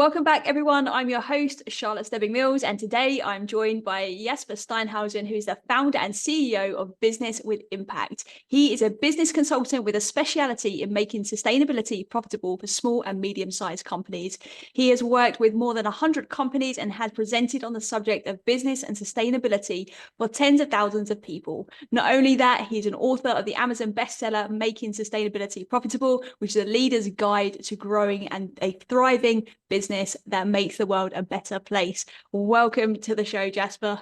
Welcome back, everyone. I'm your host, Charlotte Stebbing-Mills, and today I'm joined by Jasper Steinhausen, who is the founder and CEO of Business with Impact. He is a business consultant with a speciality in making sustainability profitable for small and medium-sized companies. He has worked with more than 100 companies and has presented on the subject of business and sustainability for tens of thousands of people. Not only that, he's an author of the Amazon bestseller, Making Sustainability Profitable, which is a leader's guide to growing and a thriving business that makes the world a better place. Welcome to the show, Jasper.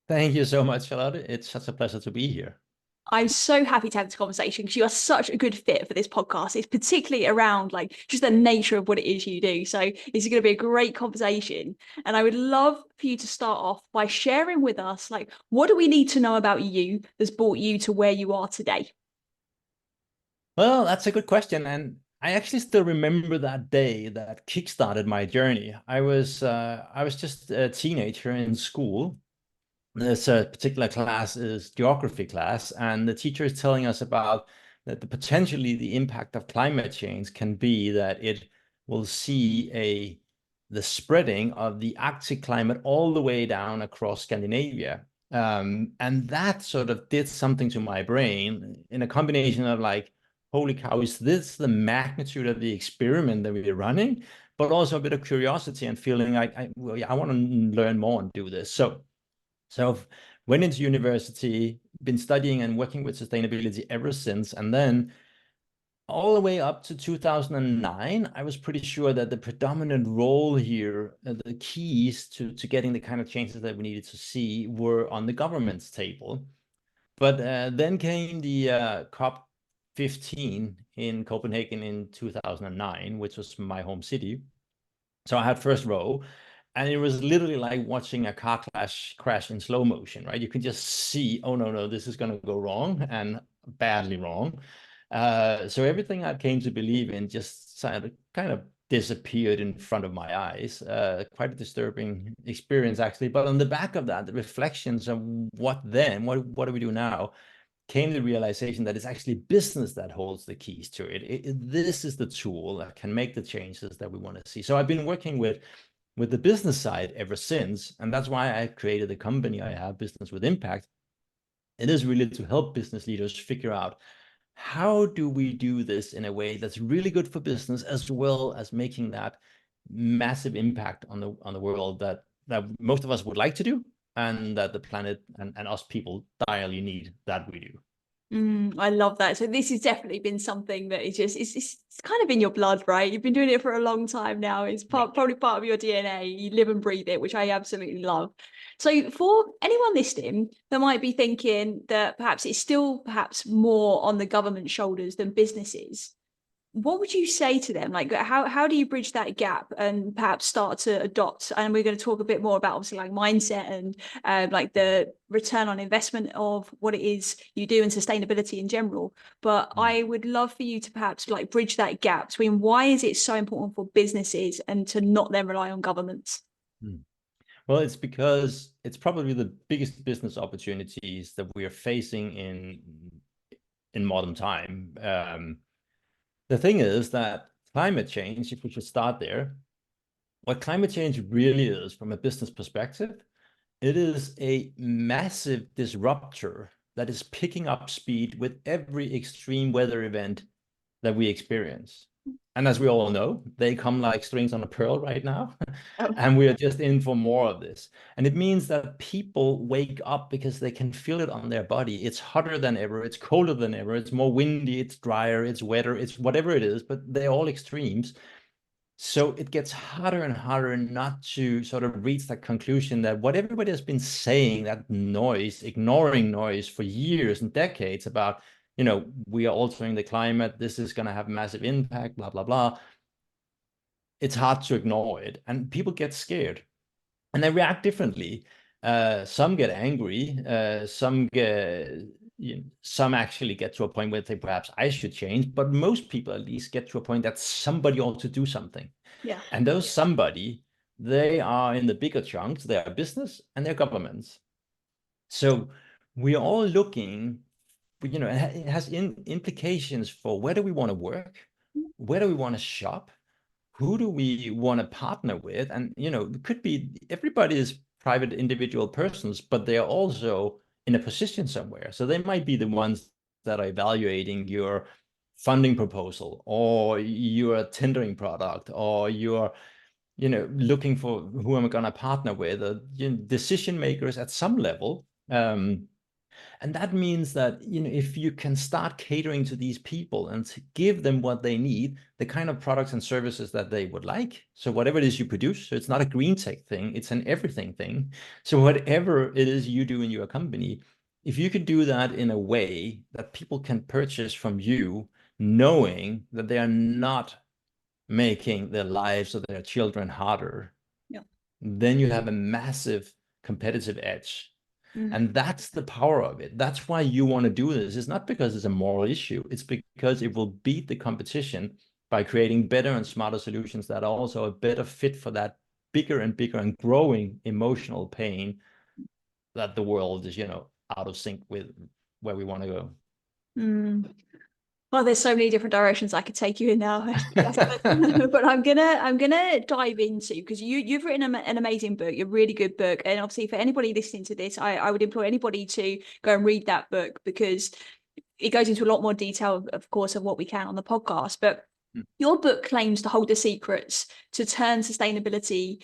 Thank you so much, Charlotte. It's such a pleasure to be here. I'm so happy to have this conversation because you are such a good fit for this podcast. It's particularly around just the nature of what it is you do. So this is going to be a great conversation. And I would love for you to start off by sharing with us, what do we need to know about you that's brought you to where you are today? Well, that's a good question. And I actually still remember that day that kickstarted my journey. I was just a teenager in school. This particular class is geography class, and the teacher is telling us about that potentially the impact of climate change can be that it will see the spreading of the Arctic climate all the way down across Scandinavia. And that sort of did something to my brain in a combination of holy cow, is this the magnitude of the experiment that we're running? But also a bit of curiosity and feeling I want to learn more and do this. So went into university, been studying and working with sustainability ever since. And then all the way up to 2009, I was pretty sure that the predominant role here, the keys to getting the kind of changes that we needed to see were on the government's table. But then came the COP15 in Copenhagen in 2009, which was my home city. So I had first row, and it was literally like watching a car crash in slow motion, right? You can just see, oh no, this is going to go wrong and badly wrong. So everything I came to believe in just kind of disappeared in front of my eyes. Quite a disturbing experience, actually. But on the back of that, the reflections of what do we do now, came the realization that it's actually business that holds the keys to it. This is the tool that can make the changes that we want to see. So I've been working with the business side ever since, and that's why I created the company I have, Business with Impact. It is really to help business leaders figure out how do we do this in a way that's really good for business, as well as making that massive impact on the world that most of us would like to do, and that the planet and us people direly need that we do. I love that. So this has definitely been something that is just, it's kind of in your blood, right? You've been doing it for a long time now. It's probably part of your DNA. You live and breathe it, which I absolutely love. So for anyone listening that might be thinking that perhaps it's still perhaps more on the government shoulders than businesses, what would you say to them? How do you bridge that gap and perhaps start to adopt? And we're going to talk a bit more about obviously mindset and the return on investment of what it is you do and sustainability in general. But I would love for you to perhaps bridge that gap between why is it so important for businesses and to not then rely on governments? Well, it's because it's probably the biggest business opportunities that we are facing in modern time. The thing is that climate change, if we should start there, what climate change really is from a business perspective, it is a massive disruptor that is picking up speed with every extreme weather event that we experience. And as we all know, they come like strings on a pearl right now. And we are just in for more of this. And it means that people wake up because they can feel it on their body. It's hotter than ever. It's colder than ever. It's more windy. It's drier. It's wetter. It's whatever it is, but they're all extremes. So it gets harder and harder not to sort of reach that conclusion that what everybody has been saying, that noise, ignoring noise for years and decades about, we are altering the climate, this is going to have massive impact, blah, blah, blah. It's hard to ignore it. And people get scared and they react differently. Some get angry. Some actually get to a point where they perhaps I should change. But most people at least get to a point that somebody ought to do something. Yeah. And those somebody, they are in the bigger chunks. They are business and they're governments. So we are all looking, it has implications for where do we want to work? Where do we want to shop? who do we want to partner with? And, it could be everybody is private individual persons, but they are also in a position somewhere. So they might be the ones that are evaluating your funding proposal, or your tendering product, or your, looking for who am I going to partner with, or, decision makers at some level. And that means that, if you can start catering to these people and give them what they need, the kind of products and services that they would like. So whatever it is you produce, so it's not a green tech thing, it's an everything thing. So whatever it is you do in your company, if you could do that in a way that people can purchase from you, knowing that they are not making their lives of their children harder, Yeah. then you have a massive competitive edge. And that's the power of it. That's why you want to do this. It's not because it's a moral issue. It's because it will beat the competition by creating better and smarter solutions that are also a better fit for that bigger and bigger and growing emotional pain that the world is, out of sync with where we want to go. Well, there's so many different directions I could take you in now, but I'm gonna dive into, because you've written an amazing book, a really good book, and obviously for anybody listening to this, I would implore anybody to go and read that book, because it goes into a lot more detail, of course, of what we can on the podcast. But your book claims to hold the secrets to turn sustainability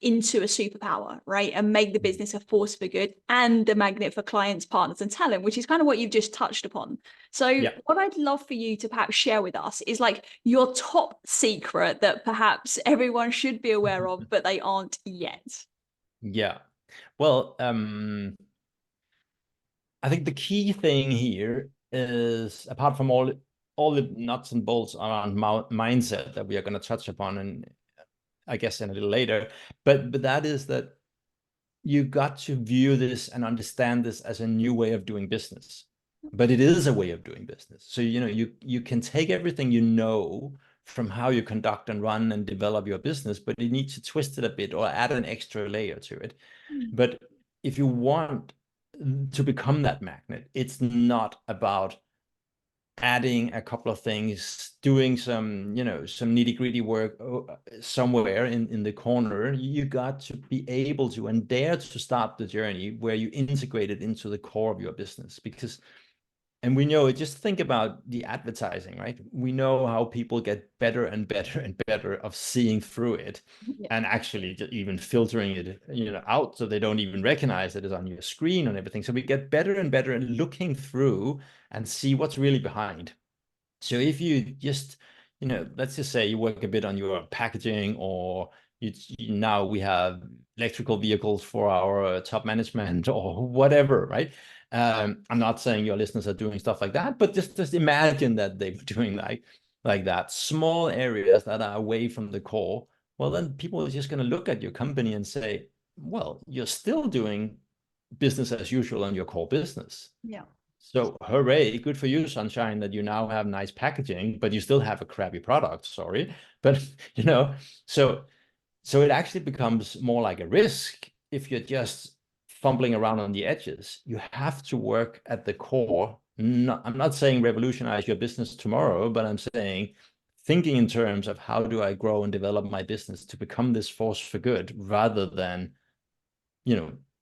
into a superpower, right? And make the business a force for good and a magnet for clients, partners, and talent, which is kind of what you've just touched upon. So what I'd love for you to perhaps share with us is like your top secret that perhaps everyone should be aware of, but they aren't yet. Yeah. Well, I think the key thing here is, apart from all the nuts and bolts around mindset that we are going to touch upon, and I guess in a little later, but that is that you got to view this and understand this as a new way of doing business. But it is a way of doing business. So, you can take everything from how you conduct and run and develop your business, but you need to twist it a bit or add an extra layer to it. But if you want to become that magnet, it's not about adding a couple of things, doing some, some nitty-gritty work somewhere in the corner. You got to be able to and dare to start the journey where you integrate it into the core of your business. Because, and we know it, just think about the advertising, right? We know how people get better and better and better of seeing through it and actually just even filtering it, out, so they don't even recognize that it's on your screen and everything. So we get better and better at looking through and see what's really behind. So if you just, let's just say you work a bit on your packaging, or now we have electrical vehicles for our top management or whatever, right? I'm not saying your listeners are doing stuff like that, but just imagine that they're doing like that, small areas that are away from the core. Well, then people are just going to look at your company and say, well, you're still doing business as usual on your core business. Yeah. So hooray, good for you, Sunshine, that you now have nice packaging, but you still have a crappy product. Sorry. But, so it actually becomes more like a risk if you're just fumbling around on the edges. You have to work at the core. I'm not saying revolutionize your business tomorrow, but I'm saying thinking in terms of how do I grow and develop my business to become this force for good, rather than,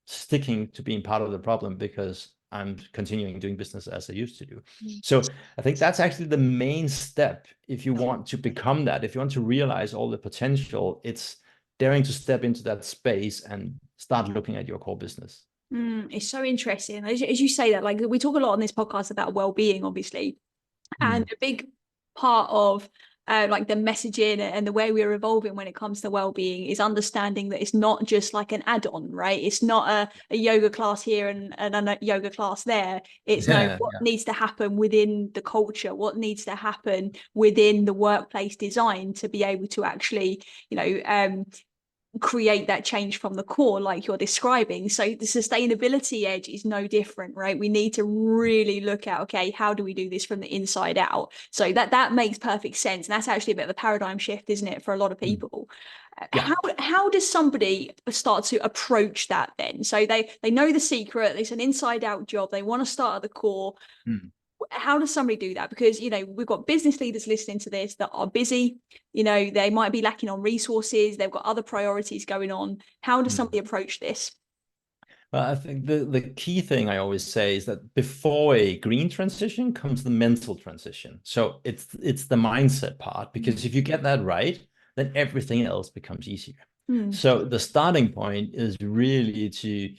sticking to being part of the problem because I'm continuing doing business as I used to do. So I think that's actually the main step. If you want to become that, if you want to realize all the potential, it's daring to step into that space and start looking at your core business. It's so interesting. As you say that, like, we talk a lot on this podcast about well-being, obviously, and a big part of like the messaging and the way we're evolving when it comes to well-being is understanding that it's not just like an add-on, right? It's not a yoga class here and a yoga class there. It's what needs to happen within the culture, what needs to happen within the workplace design to be able to actually, create that change from the core, like you're describing. So the sustainability edge is no different, right? We need to really look at, okay, how do we do this from the inside out? So that makes perfect sense. And that's actually a bit of a paradigm shift, isn't it, for a lot of people? How does somebody start to approach that then? So they know the secret, it's an inside out job, they want to start at the core. how does somebody do that? Because, you know, we've got business leaders listening to this that are busy, you know, they might be lacking on resources, they've got other priorities going on. How does somebody approach this? Well, I think the key thing I always say is that before a green transition comes the mental transition. So it's the mindset part, because if you get that right, then everything else becomes easier. So the starting point is really to,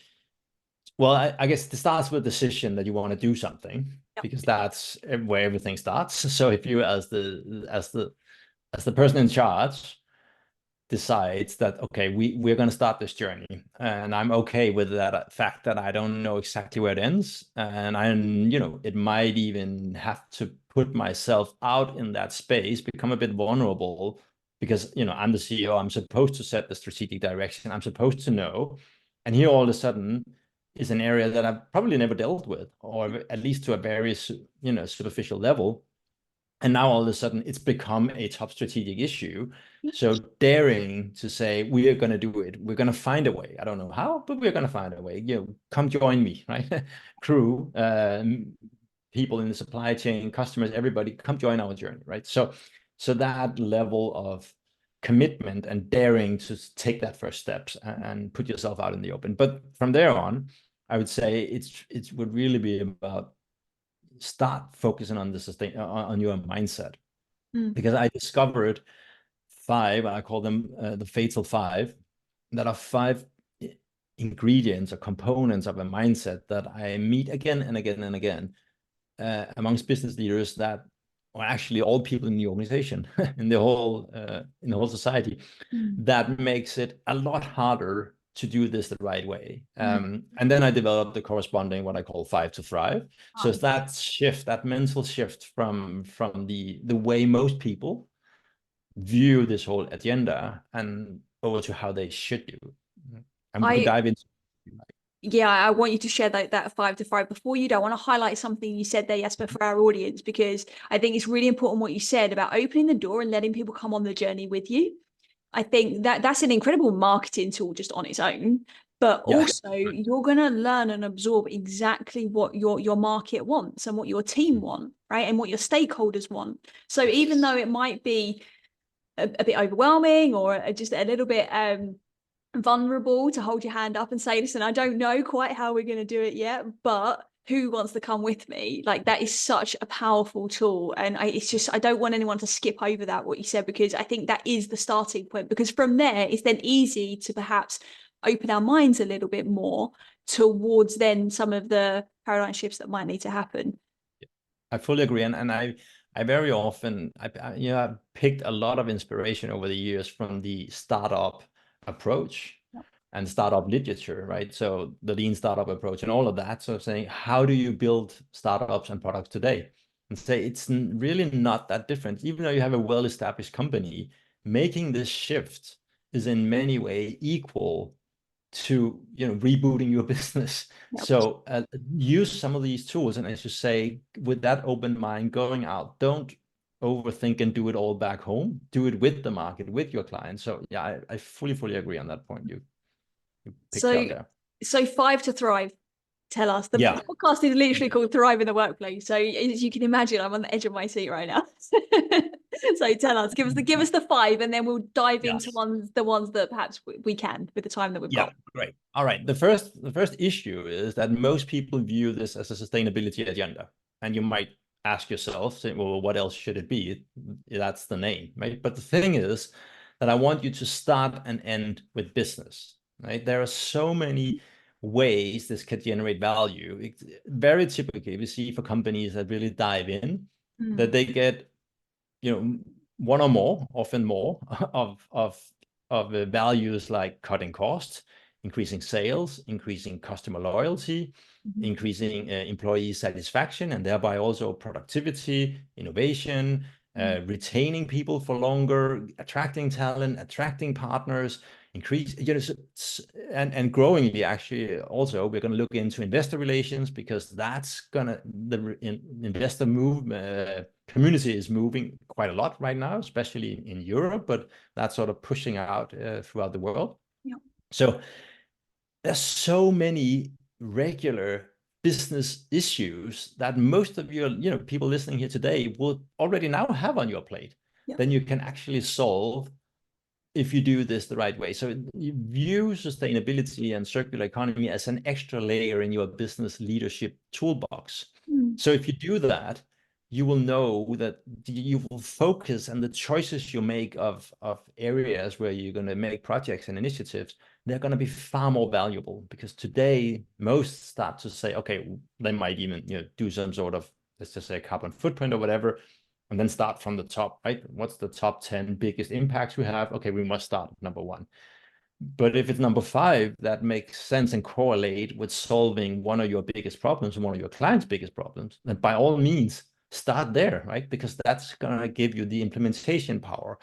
well, I guess it starts with a decision that you want to do something, because that's where everything starts. So if you as the person in charge decides that, okay, we're going to start this journey, and I'm okay with that fact that I don't know exactly where it ends, and it might even have to put myself out in that space, become a bit vulnerable, because I'm the CEO, I'm supposed to set the strategic direction, I'm supposed to know, and here all of a sudden is an area that I've probably never dealt with, or at least to a very superficial level. And now all of a sudden it's become a top strategic issue. So daring to say, we are going to do it. We're going to find a way. I don't know how, but we're going to find a way. Come join me, right? Crew, people in the supply chain, customers, everybody, come join our journey, right? So that level of commitment and daring to take that first steps and put yourself out in the open. But from there on, I would say it would really be about start focusing on on your mindset, because I discovered five, I call them the fatal five, that are five ingredients or components of a mindset that I meet again and again and again amongst business leaders, that or actually all people in the organization in the whole society, that makes it a lot harder to do this the right way. And then I developed the corresponding, what I call 5 to Thrive. So it's that shift, that mental shift from the way most people view this whole agenda and over to how they should do. And we can dive into. Yeah, I want you to share that 5 to Thrive. Before you do, I want to highlight something you said there, Jasper, for our audience, because I think it's really important what you said about opening the door and letting people come on the journey with you. I think that's an incredible marketing tool just on its own, but also you're going to learn and absorb exactly what your market wants and what your team want, right? And what your stakeholders want. So even though it might be a bit overwhelming or just a little bit vulnerable to hold your hand up and say, listen, I don't know quite how we're going to do it yet, but who wants to come with me? Like, that is such a powerful tool. And I don't want anyone to skip over that, what you said, because I think that is the starting point, because from there it's then easy to perhaps open our minds a little bit more towards then some of the paradigm shifts that might need to happen. I fully agree. And I very often, I've picked a lot of inspiration over the years from the startup approach and startup literature, right? So the lean startup approach and all of that. So saying, how do you build startups and products today? And say it's really not that different. Even though you have a well-established company, making this shift is in many ways equal to rebooting your business. So use some of these tools, and as you say, with that open mind, going out, don't overthink and do it all back home. Do it with the market, with your clients. So yeah, I fully agree on that point you picked out there. So 5 to Thrive. Tell us. The podcast is literally called Thrive in the Workplace. So as you can imagine, I'm on the edge of my seat right now. So tell us, give us the 5, and then we'll dive into the ones that perhaps we can with the time that we've got. Great. All right. The first issue is that most people view this as a sustainability agenda, and you might ask yourself, say, well, what else should it be? That's the name, right? But the thing is that I want you to start and end with business, right? There are so many ways this could generate value. Very typically, we see for companies that really dive in, that they get, one or more, often more, of values like cutting costs, increasing sales, increasing customer loyalty, increasing employee satisfaction, and thereby also productivity, innovation, retaining people for longer, attracting talent, attracting partners, increase, and growingly, actually, also we're going to look into investor relations, because that's the investor community is moving quite a lot right now, especially in Europe, but that's sort of pushing out throughout the world. So there's so many regular business issues that most of your, people listening here today will already now have on your plate, then you can actually solve if you do this the right way. So you view sustainability and circular economy as an extra layer in your business leadership toolbox. So if you do that, you will know that you will focus, and the choices you make of areas where you're going to make projects and initiatives, they're going to be far more valuable, because today most start to say, okay, they might even do some sort of, let's just say, carbon footprint or whatever, and then start from the top, right? What's the top 10 biggest impacts we have? Okay, we must start at number 1. But if it's number 5, that makes sense and correlate with solving one of your biggest problems and one of your clients' biggest problems, then by all means, start there, right? Because that's going to give you the implementation power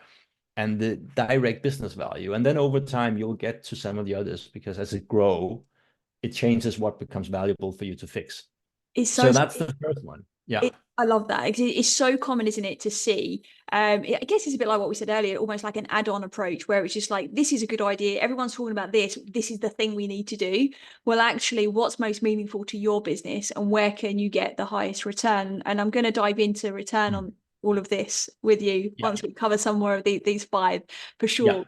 and the direct business value. And then over time, you'll get to some of the others, because as it grows, it changes what becomes valuable for you to fix. So that's the first one. Yeah. I love that. It's so common, isn't it, to see. I guess it's a bit like what we said earlier, almost like an add-on approach, where it's just like, this is a good idea. Everyone's talking about this. This is the thing we need to do. Well, actually, what's most meaningful to your business, and where can you get the highest return? And I'm going to dive into return on all of this with you once we cover some more of these 5 for sure.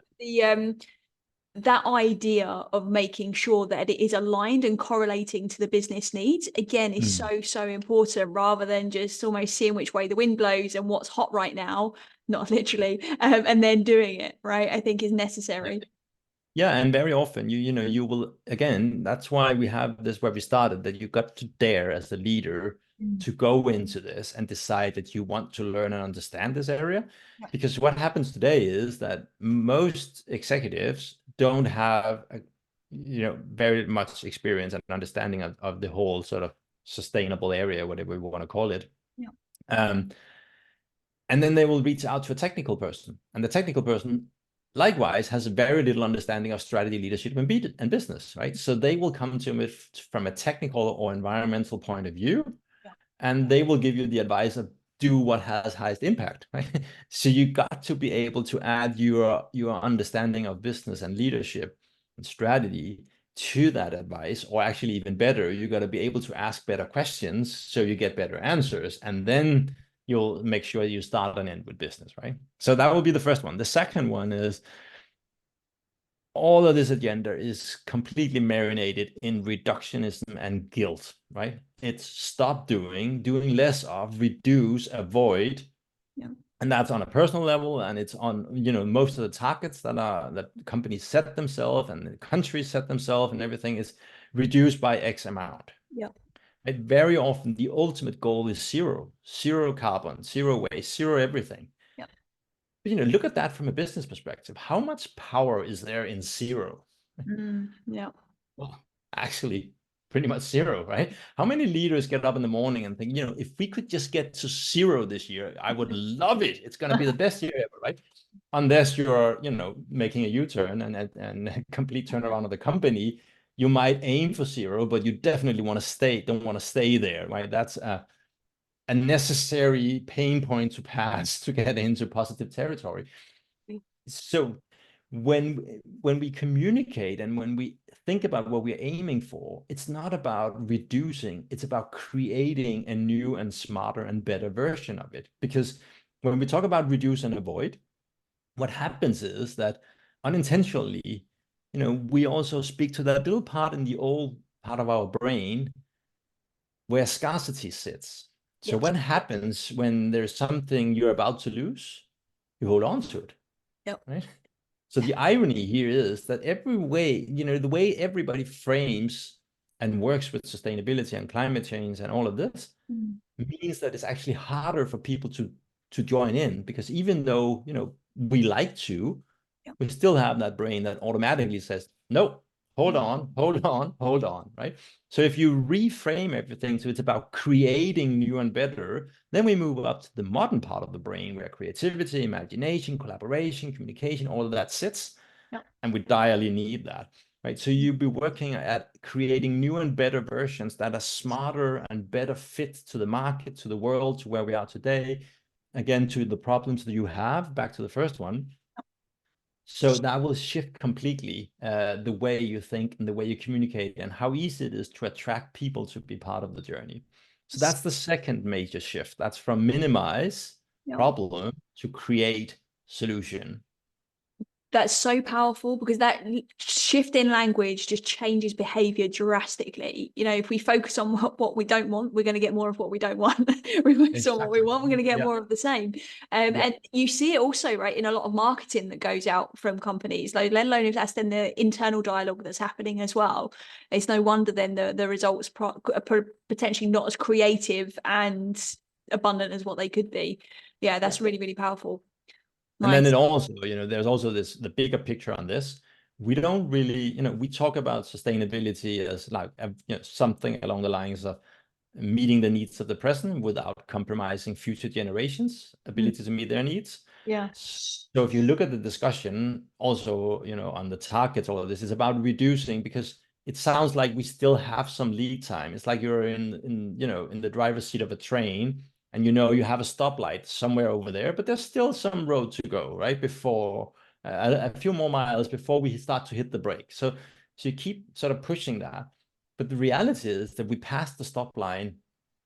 That idea of making sure that it is aligned and correlating to the business needs, again, is so important, rather than just almost seeing which way the wind blows and what's hot right now, not literally, and then doing it, right, I think is necessary. Yeah, and very often you will, again, that's why we have this where we started, that you got to dare as a leader to go into this and decide that you want to learn and understand this area. Because what happens today is that most executives don't have very much experience and understanding of the whole sort of sustainable area, whatever we want to call it. And then they will reach out to a technical person, and the technical person likewise has very little understanding of strategy, leadership, and business, right? So they will come to it from a technical or environmental point of view, and they will give you the advice of do what has highest impact, right? So you got to be able to add your understanding of business and leadership and strategy to that advice, or actually even better, you got to be able to ask better questions so you get better answers, and then you'll make sure you start and end with business, right? So that will be the first one. The second one is, all of this agenda is completely marinated in reductionism and guilt, right? It's stop doing less of, reduce, avoid. And that's on a personal level, and it's on most of the targets that companies set themselves and the countries set themselves, and everything is reduced by X amount. And very often the ultimate goal is zero carbon, zero waste, zero everything. But look at that from a business perspective. How much power is there in zero? Well, actually, pretty much zero, right? How many leaders get up in the morning and think, if we could just get to zero this year, I would love it. It's going to be the best year ever, right? Unless you're, making a U-turn and a complete turnaround of the company, you might aim for zero, but you definitely don't want to stay there, right? That's a necessary pain point to pass to get into positive territory. So when we communicate and when we think about what we're aiming for, it's not about reducing, it's about creating a new and smarter and better version of it. Because when we talk about reduce and avoid, what happens is that unintentionally, we also speak to that little part in the old part of our brain where scarcity sits. So what happens when there's something you're about to lose? You hold on to it, right? So the irony here is that every way, the way everybody frames and works with sustainability and climate change and all of this means that it's actually harder for people to join in, because even though, we like to, we still have that brain that automatically says, no, hold on, right? So if you reframe everything, so it's about creating new and better, then we move up to the modern part of the brain where creativity, imagination, collaboration, communication, all of that sits. And we direly need that, right? So you'll be working at creating new and better versions that are smarter and better fit to the market, to the world, to where we are today, again, to the problems that you have, back to the first one. So that will shift completely the way you think and the way you communicate and how easy it is to attract people to be part of the journey. So that's the second major shift. That's from minimize problem to create solution. That's so powerful, because that shift in language just changes behavior drastically. You know, if we focus on what we don't want, we're going to get more of what we don't want. We focus on what we want, we're going to get more of the same. And you see it also, right, in a lot of marketing that goes out from companies, like, let alone if that's then the internal dialogue that's happening as well. It's no wonder then the results are potentially not as creative and abundant as what they could be. Yeah, that's really, really powerful. And then it also, there's also the bigger picture on this. We don't really, we talk about sustainability as like, something along the lines of meeting the needs of the present without compromising future generations' ability to meet their needs. Yeah. So if you look at the discussion also, on the targets, all of this is about reducing, because it sounds like we still have some lead time. It's like you're in the driver's seat of a train, and you have a stoplight somewhere over there, but there's still some road to go, right? Before a few more miles before we start to hit the brake. So you keep sort of pushing that. But the reality is that we passed the stop line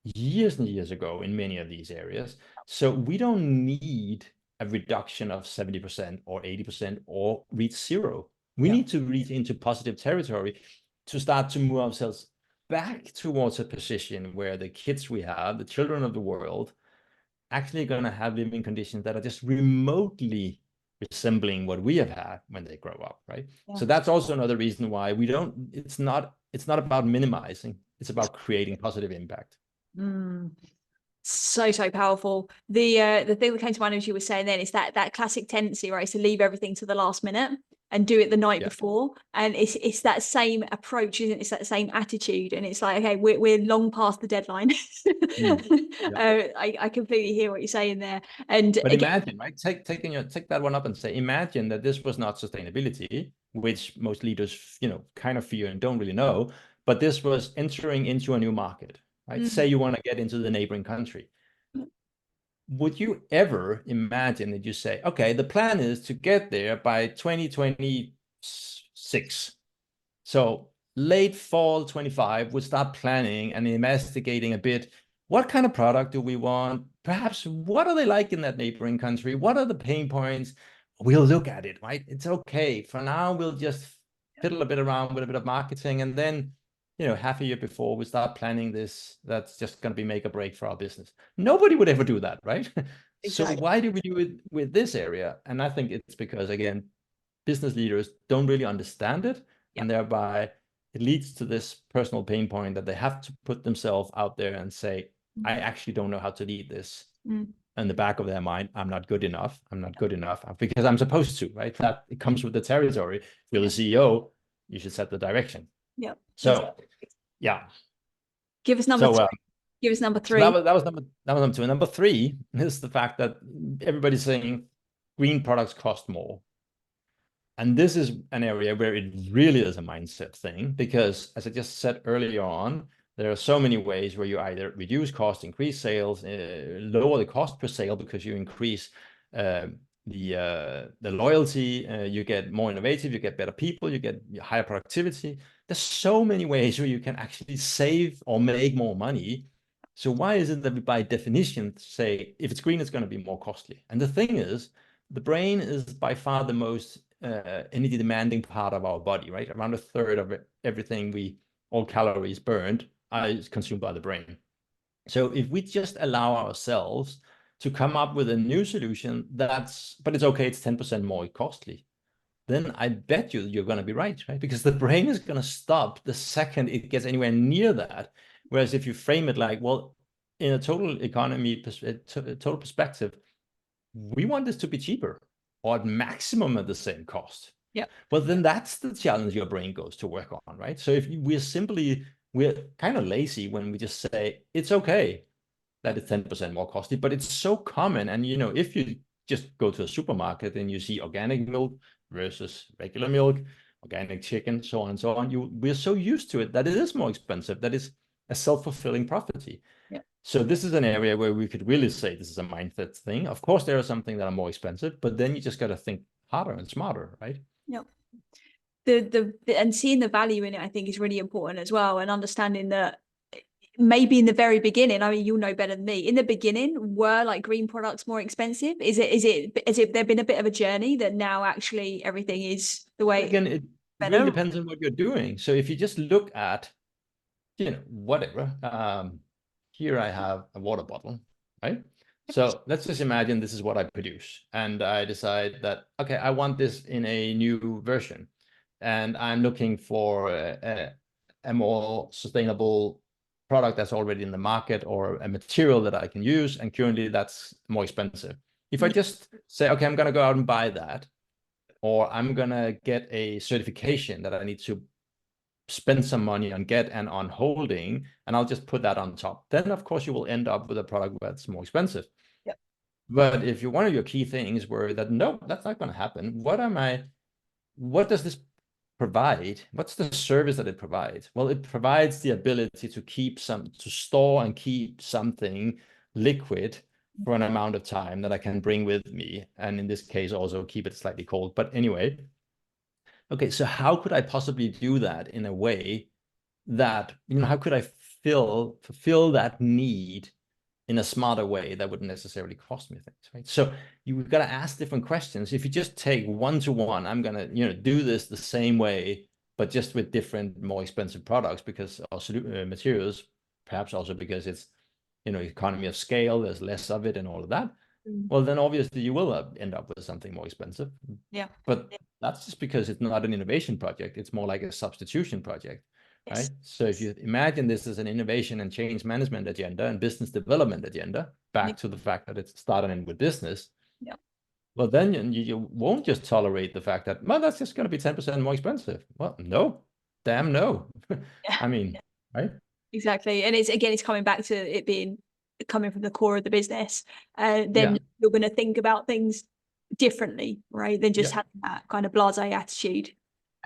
years and years ago in many of these areas. So we don't need a reduction of 70% or 80% or reach zero. We need to reach into positive territory to start to move ourselves back towards a position where the kids we have, the children of the world, actually going to have living conditions that are just remotely resembling what we have had when they grow up, right? So that's also another reason why it's not about minimizing, it's about creating positive impact. So powerful. The thing that came to mind as you were saying then is that classic tendency, right, to leave everything to the last minute and do it the night before. And it's that same approach, isn't it? It's that same attitude. And it's like, okay, we're long past the deadline. I completely hear what you're saying there. But imagine, right? Take that one up and say, imagine that this was not sustainability, which most leaders, kind of fear and don't really know, but this was entering into a new market, right? Say you want to get into the neighboring country. Would you ever imagine that you say, okay, the plan is to get there by 2026. So late fall 25, we'll start planning and investigating a bit. What kind of product do we want? Perhaps what are they like in that neighboring country? What are the pain points? We'll look at it, right? It's okay. For now, we'll just fiddle a bit around with a bit of marketing. And then, half a year before we start planning this, that's just going to be make or break for our business. Nobody would ever do that, right? Exactly. So why do we do it with this area? And I think it's because, again, business leaders don't really understand it. And thereby it leads to this personal pain point that they have to put themselves out there and say, I actually don't know how to lead this. In the back of their mind, I'm not good enough. I'm not good enough because I'm supposed to, right? That it comes with the territory. If you're the CEO, you should set the direction. Yeah. So, Give us number three. Give us number three. So that was number two. And number three is the fact that everybody's saying green products cost more. And this is an area where it really is a mindset thing, because as I just said earlier on, there are so many ways where you either reduce cost, increase sales, lower the cost per sale because you increase the loyalty, you get more innovative, you get better people, you get higher productivity. There's so many ways where you can actually save or make more money. So why is it that we by definition say if it's green, it's going to be more costly? And the thing is, the brain is by far the most energy demanding part of our body, right? Around a third of everything all calories burned is consumed by the brain. So if we just allow ourselves to come up with a new solution but it's okay, it's 10% more costly, then I bet you're going to be right? Because the brain is going to stop the second it gets anywhere near that. Whereas if you frame it like, well, in a total economy, total perspective, we want this to be cheaper or at maximum at the same cost. Yeah. Well, then that's the challenge your brain goes to work on, right? So if we're kind of lazy when we just say it's okay that it's 10% more costly, but it's so common. And if you just go to a supermarket and you see organic milk versus regular milk, organic chicken, so on and so on, we're so used to it that it is more expensive. That is a self-fulfilling prophecy. Yeah. So this is an area where we could really say this is a mindset thing. Of course, there are some things that are more expensive, but then you just got to think, harder and smarter, right? Yep. The and seeing the value in it, I think, is really important as well, and understanding that maybe in the very beginning, I mean, you'll know better than me, in the beginning, were like green products more expensive? Is it there been a bit of a journey that now actually everything is the way Again, it really better? depends on what you're doing. So if you just look at, whatever, here I have a water bottle, right? So let's just imagine this is what I produce, and I decide that, okay, I want this in a new version, and I'm looking for a more sustainable product that's already in the market, or a material that I can use, and currently that's more expensive. If I just say, okay, I'm going to go out and buy that, or I'm going to get a certification that I need to spend some money on get and on holding, and I'll just put that on top, then of course you will end up with a product that's more expensive. Yep. But if one of your key things were that, no, that's not going to happen, what does this provide? What's the service that it provides? Well, it provides the ability to store and keep something liquid for an amount of time that I can bring with me, and in this case also keep it slightly cold. But anyway, okay, so how could I possibly do that in a way that, how could I fulfill that need in a smarter way that wouldn't necessarily cost me things, right? So you've got to ask different questions. If you just take one-to-one, I'm going to, do this the same way, but just with different, more expensive products, because also materials, perhaps also because it's, economy of scale, there's less of it and all of that. Well, then obviously you will end up with something more expensive. Yeah. But that's just because it's not an innovation project. It's more like a substitution project, right? So if you imagine this as an innovation and change management agenda and business development agenda, back to the fact that it's starting with business, well, then you won't just tolerate the fact that, well, that's just going to be 10% more expensive. Well, no, damn no. I mean, right? Exactly. And it's coming back to it being coming from the core of the business. Then Yeah. you're going to think about things differently, right? Than just having that kind of blasé attitude.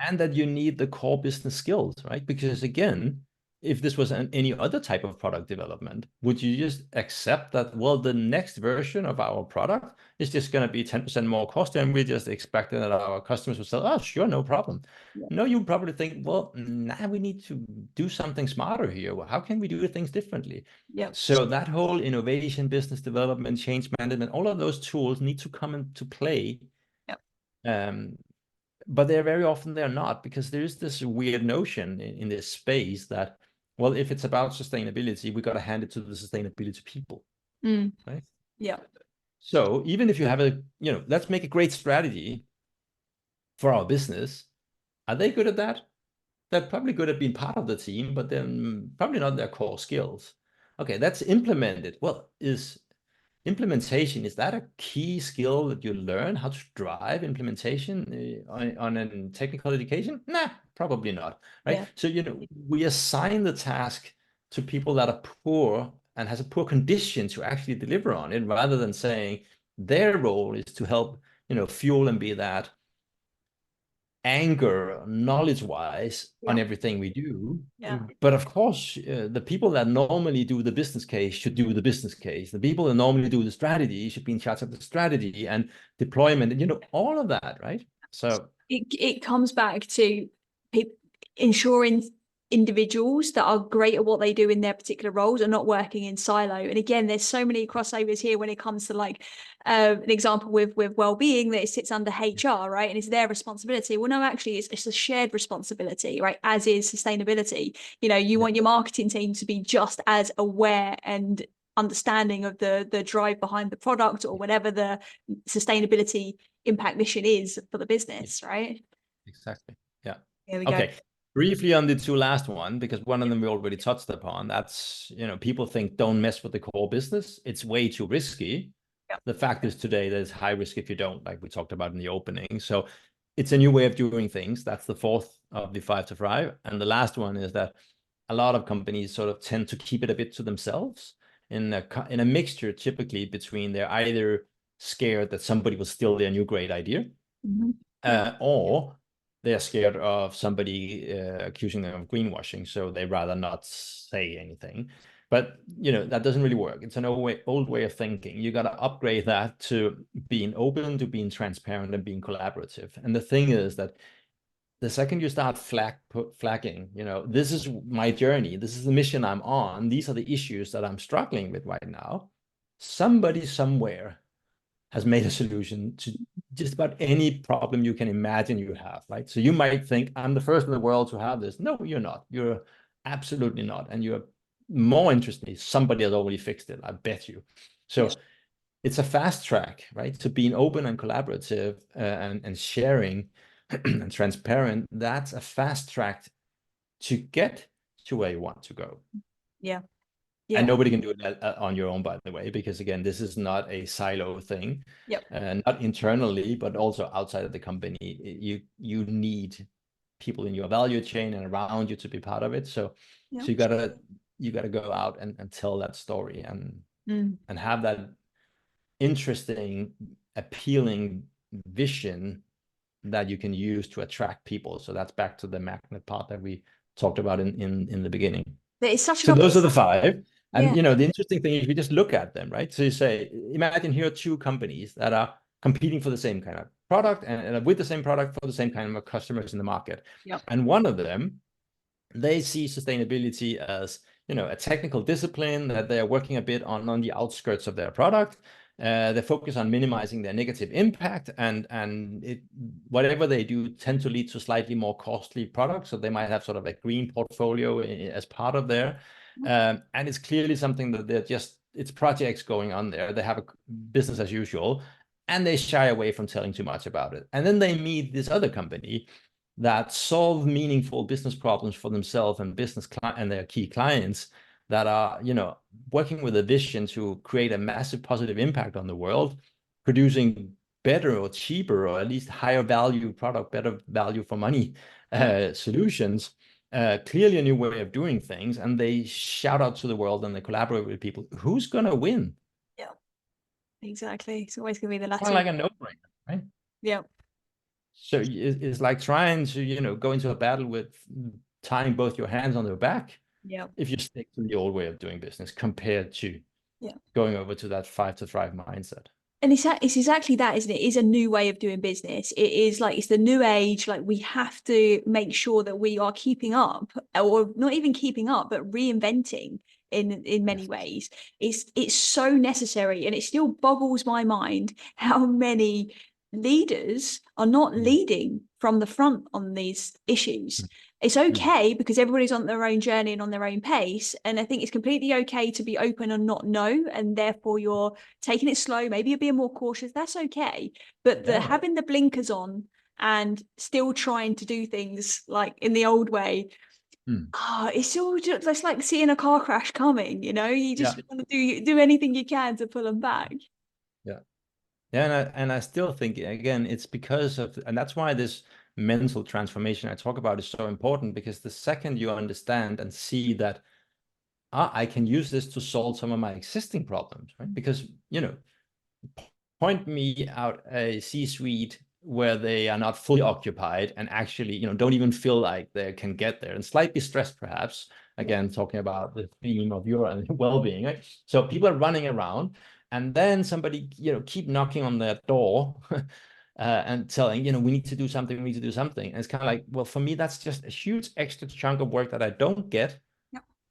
And that you need the core business skills, right? Because again, if this was any other type of product development, would you just accept that, well, the next version of our product is just going to be 10% more cost, and we just expecting that our customers will say, oh, sure, no problem. No, you probably think, well, now we need to do something smarter here. Well, how can we do things differently? So that whole innovation, business development, change management, all of those tools need to come into play. But very often they're not, because there's this weird notion in this space that, well, if it's about sustainability, we got to hand it to the sustainability people, right? Yeah. So even if you have let's make a great strategy for our business, are they good at that? They're probably good at being part of the team, but then probably not their core skills. Okay, that's implemented. Well, implementation, is that a key skill that you learn, how to drive implementation on a technical education? Nah, probably not, right? So, we assign the task to people that are poor and has a poor condition to actually deliver on it, rather than saying their role is to help, fuel and be that anchor knowledge-wise on everything we do. But of course, the people that normally do the business case should do the business case. The people that normally do the strategy should be in charge of the strategy and deployment, and all of that, right? So it comes back to ensuring individuals that are great at what they do in their particular roles are not working in silo. And again, there's so many crossovers here when it comes to like an example with well-being, that it sits under HR, right? And it's their responsibility. Well, no, actually it's a shared responsibility, right? As is sustainability. You want your marketing team to be just as aware and understanding of the drive behind the product, or whatever the sustainability impact mission is for the business, right? Exactly. Yeah. There we Okay. go. Briefly on the two last one, because one of them we already touched upon. That's, people think don't mess with the core business. It's way too risky. The fact is today there's high risk if you don't, like we talked about in the opening. So it's a new way of doing things. That's the fourth of the 5 to thrive. And the last one is that a lot of companies sort of tend to keep it a bit to themselves in a mixture, typically between they're either scared that somebody will steal their new great idea, or they're scared of somebody accusing them of greenwashing, so they rather not say anything. But that doesn't really work. It's an old way of thinking. You got to upgrade that to being open, to being transparent, and being collaborative. And the thing is that the second you start flagging, this is my journey, this is the mission I'm on, these are the issues that I'm struggling with right now, somebody somewhere has made a solution to just about any problem you can imagine you have, right? So you might think, I'm the first in the world to have this. No, you're not. You're absolutely not. And you're more interestingly, somebody has already fixed it, I bet you. So it's a fast track, right? To being open and collaborative and sharing and transparent. That's a fast track to get to where you want to go. Yeah. And nobody can do it on your own, by the way, because again, this is not a silo thing. Not internally, but also outside of the company. You need people in your value chain and around you to be part of it. So you gotta go out and tell that story and have that interesting, appealing vision that you can use to attract people. So that's back to the magnet part that we talked about in the beginning. It's such so those are the five. And the interesting thing is, if you just look at them, right? So you say, imagine here are two companies that are competing for the same kind of product and with the same product for the same kind of customers in the market. And one of them, they see sustainability as a technical discipline that they are working a bit on the outskirts of their product. They focus on minimizing their negative impact, and whatever they do tend to lead to slightly more costly products. So they might have sort of a green portfolio as part of their, and it's clearly something that it's projects going on there. They have a business as usual, and they shy away from telling too much about it. And then they meet this other company that solve meaningful business problems for themselves and and their key clients, that are working with a vision to create a massive positive impact on the world, producing better or cheaper or at least higher value product, better value for money solutions, clearly a new way of doing things. And they shout out to the world and they collaborate with people. Who's going to win? Exactly. It's always going to be the latter. Kind of like a no-brainer, right? So it's like trying to, go into a battle with tying both your hands on their back. If you stick to the old way of doing business compared to going over to that 5 to thrive mindset. And it's exactly that, isn't it? It's a new way of doing business. It is like, it's the new age. Like, we have to make sure that we are keeping up, or not even keeping up, but reinventing in many ways. It's so necessary. And it still boggles my mind how many leaders are not leading from the front on these issues. It's okay because everybody's on their own journey and on their own pace. And I think it's completely okay to be open and not know. And therefore you're taking it slow. Maybe you're being more cautious. That's okay. But having the blinkers on and still trying to do things like in the old way, it's all just, it's like seeing a car crash coming, you just want to do anything you can to pull them back. And I still think, again, it's because of, and that's why this mental transformation I talk about is so important, because the second you understand and see that I can use this to solve some of my existing problems, right? Because, point me out a C-suite where they are not fully occupied and actually, don't even feel like they can get there, and slightly stressed perhaps, again, talking about the theme of your well-being, right? So people are running around, and then somebody, keep knocking on their door and telling, we need to do something, we need to do something. And it's kind of like, well, for me, that's just a huge extra chunk of work that I don't get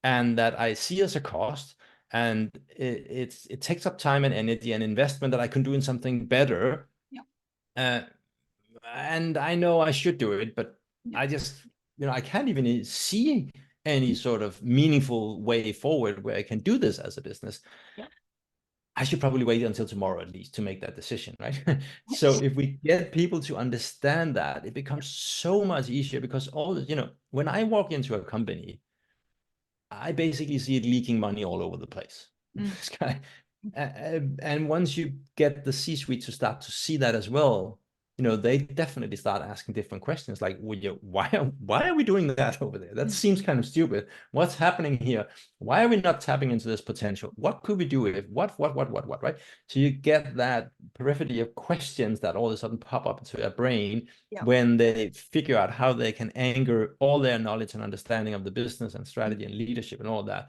and that I see as a cost. And it takes up time and energy and investment that I can do in something better. And I know I should do it, but I just, I can't even see any sort of meaningful way forward where I can do this as a business. I should probably wait until tomorrow at least to make that decision, right? So if we get people to understand that, it becomes so much easier, because when I walk into a company, I basically see it leaking money all over the place. And once you get the C-suite to start to see that as well, they definitely start asking different questions, like, why are we doing that over there? That seems kind of stupid. What's happening here? Why are we not tapping into this potential? What could we do if what, right? So you get that periphery of questions that all of a sudden pop up into their brain when they figure out how they can anchor all their knowledge and understanding of the business and strategy and leadership and all that.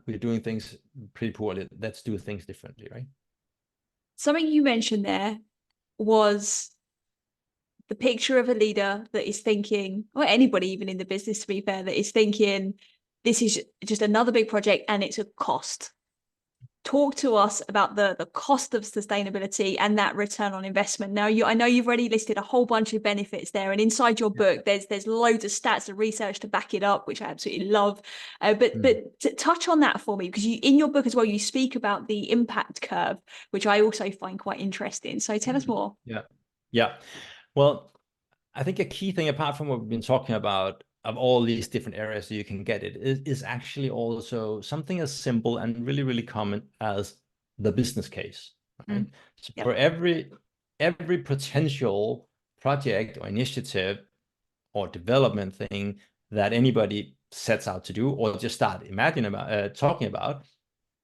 We're doing things pretty poorly. Let's do things differently, right? Something you mentioned there was the picture of a leader that is thinking, or anybody even in the business, to be fair, that is thinking, this is just another big project and it's a cost. Talk to us about the cost of sustainability and that return on investment. Now, I know you've already listed a whole bunch of benefits there, and inside your book, there's loads of stats and research to back it up, which I absolutely love. But to touch on that for me, because you in your book as well, you speak about the impact curve, which I also find quite interesting. So tell us more. Yeah. Yeah. Well, I think a key thing, apart from what we've been talking about, of all these different areas that you can get it, is actually also something as simple and really, really common as the business case. Right? So Yep. for every potential project or initiative or development thing that anybody sets out to do or just start imagining about talking about,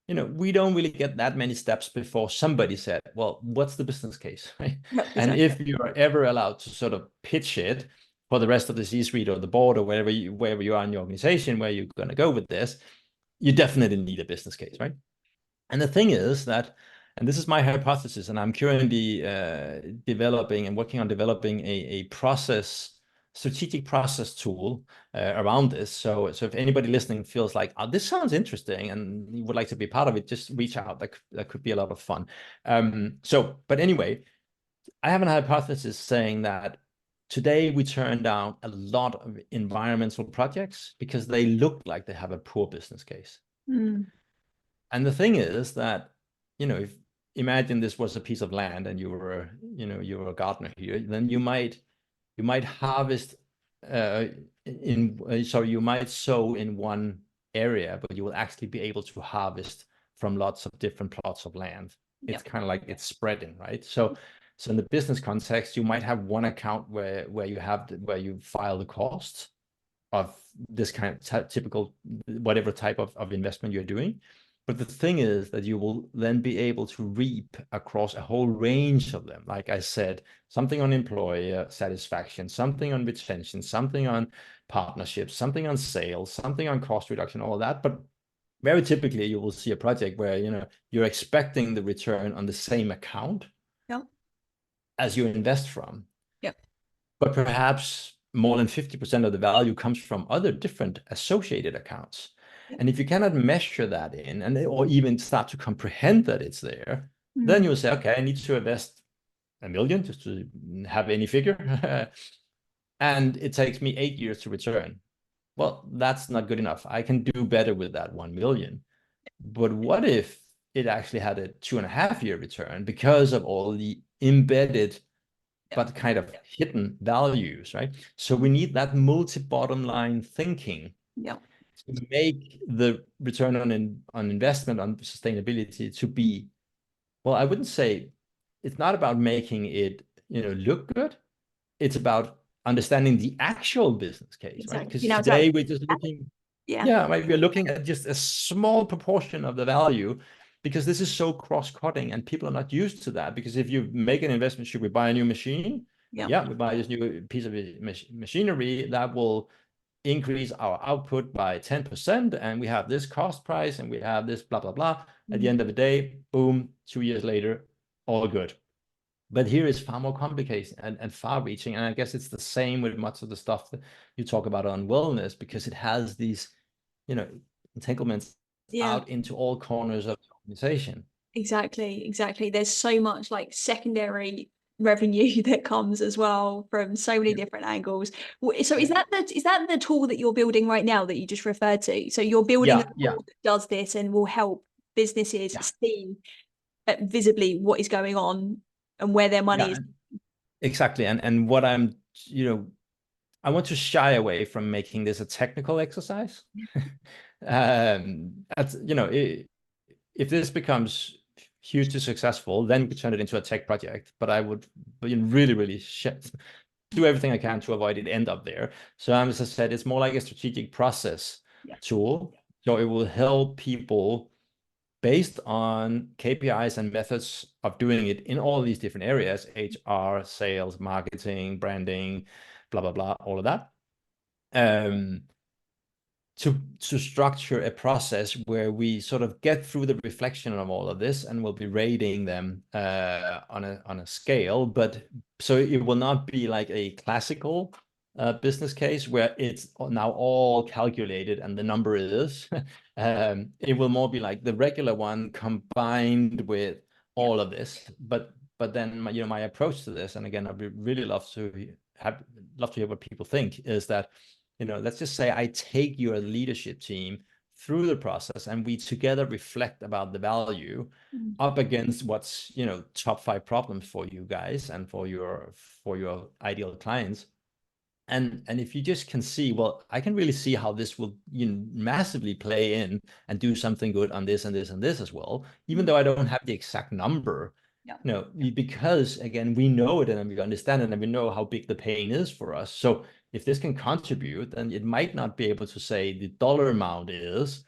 we don't really get that many steps before somebody said, well, what's the business case, right? Yep, And exactly. if you are ever allowed to sort of pitch it for the rest of the C-suite or the board or wherever you are in your organization, where you're going to go with this, you definitely need a business case, right? And the thing is that, and this is my hypothesis, and I'm currently developing and working on developing a strategic process tool around this. So if anybody listening feels like, oh, this sounds interesting and you would like to be part of it, just reach out. That could be a lot of fun. But anyway, I have an hypothesis saying that today we turn down a lot of environmental projects because they look like they have a poor business case. And the thing is that, if imagine this was a piece of land and you were a gardener here, then you might harvest you might sow in one area, but you will actually be able to harvest from lots of different plots of land. Yep. It's kind of like it's spreading, right? So in the business context, you might have one account where you file the costs of this kind of typical whatever type of investment you're doing. But the thing is that you will then be able to reap across a whole range of them. Like I said, something on employee satisfaction, something on retention, something on partnerships, something on sales, something on cost reduction, all that. But very typically you will see a project where you're expecting the return on the same account Yep. as you invest from. Yep. But perhaps more than 50% of the value comes from other different associated accounts. And if you cannot measure that or even start to comprehend that it's there, then you'll say, okay, I need to invest $1 million just to have any figure. And it takes me 8 years to return. Well, that's not good enough. I can do better with that 1 million. But what if it actually had a 2.5 year return because of all the embedded but kind of hidden values, right? So we need that multi-bottom line thinking to make the return on investment on sustainability to be, well, I wouldn't say it's not about making it look good. It's about understanding the actual business case, right? Exactly. Because today we're just looking, right, we're looking at just a small proportion of the value, because this is so cross-cutting and people are not used to that. Because if you make an investment, should we buy a new machine? Yeah, we buy this new piece of machinery that will increase our output by 10%, and we have this cost price and we have this blah blah blah. At the end of the day, boom, 2 years later, all good. But here is far more complicated and far-reaching, and I guess it's the same with much of the stuff that you talk about on wellness, because it has these entanglements out into all corners of the organization. Exactly. There's so much like secondary revenue that comes as well from so many different angles. So is that the tool that you're building right now that you just referred to? So you're building a tool that does this and will help businesses see visibly what is going on and where their money is. Exactly. And what I want to shy away from making this a technical exercise. If this becomes hugely successful, then we could turn it into a tech project. But I would really, really do everything I can to avoid it end up there. So as I said, it's more like a strategic process tool. So it will help people based on KPIs and methods of doing it in all these different areas: HR, sales, marketing, branding, blah, blah, blah, all of that. to structure a process where we sort of get through the reflection of all of this, and we'll be rating them on a scale. But so it will not be like a classical business case where it's now all calculated and the number is. It will more be like the regular one combined with all of this. But then my approach to this, and again, I'd really love to hear what people think, is that, let's just say I take your leadership team through the process and we together reflect about the value up against what's, top 5 problems for you guys and for your ideal clients. And if you just can see, well, I can really see how this will massively play in and do something good on this and this and this as well, even though I don't have the exact number. Because again, we know it and we understand it and we know how big the pain is for us. So if this can contribute, then it might not be able to say the dollar amount is,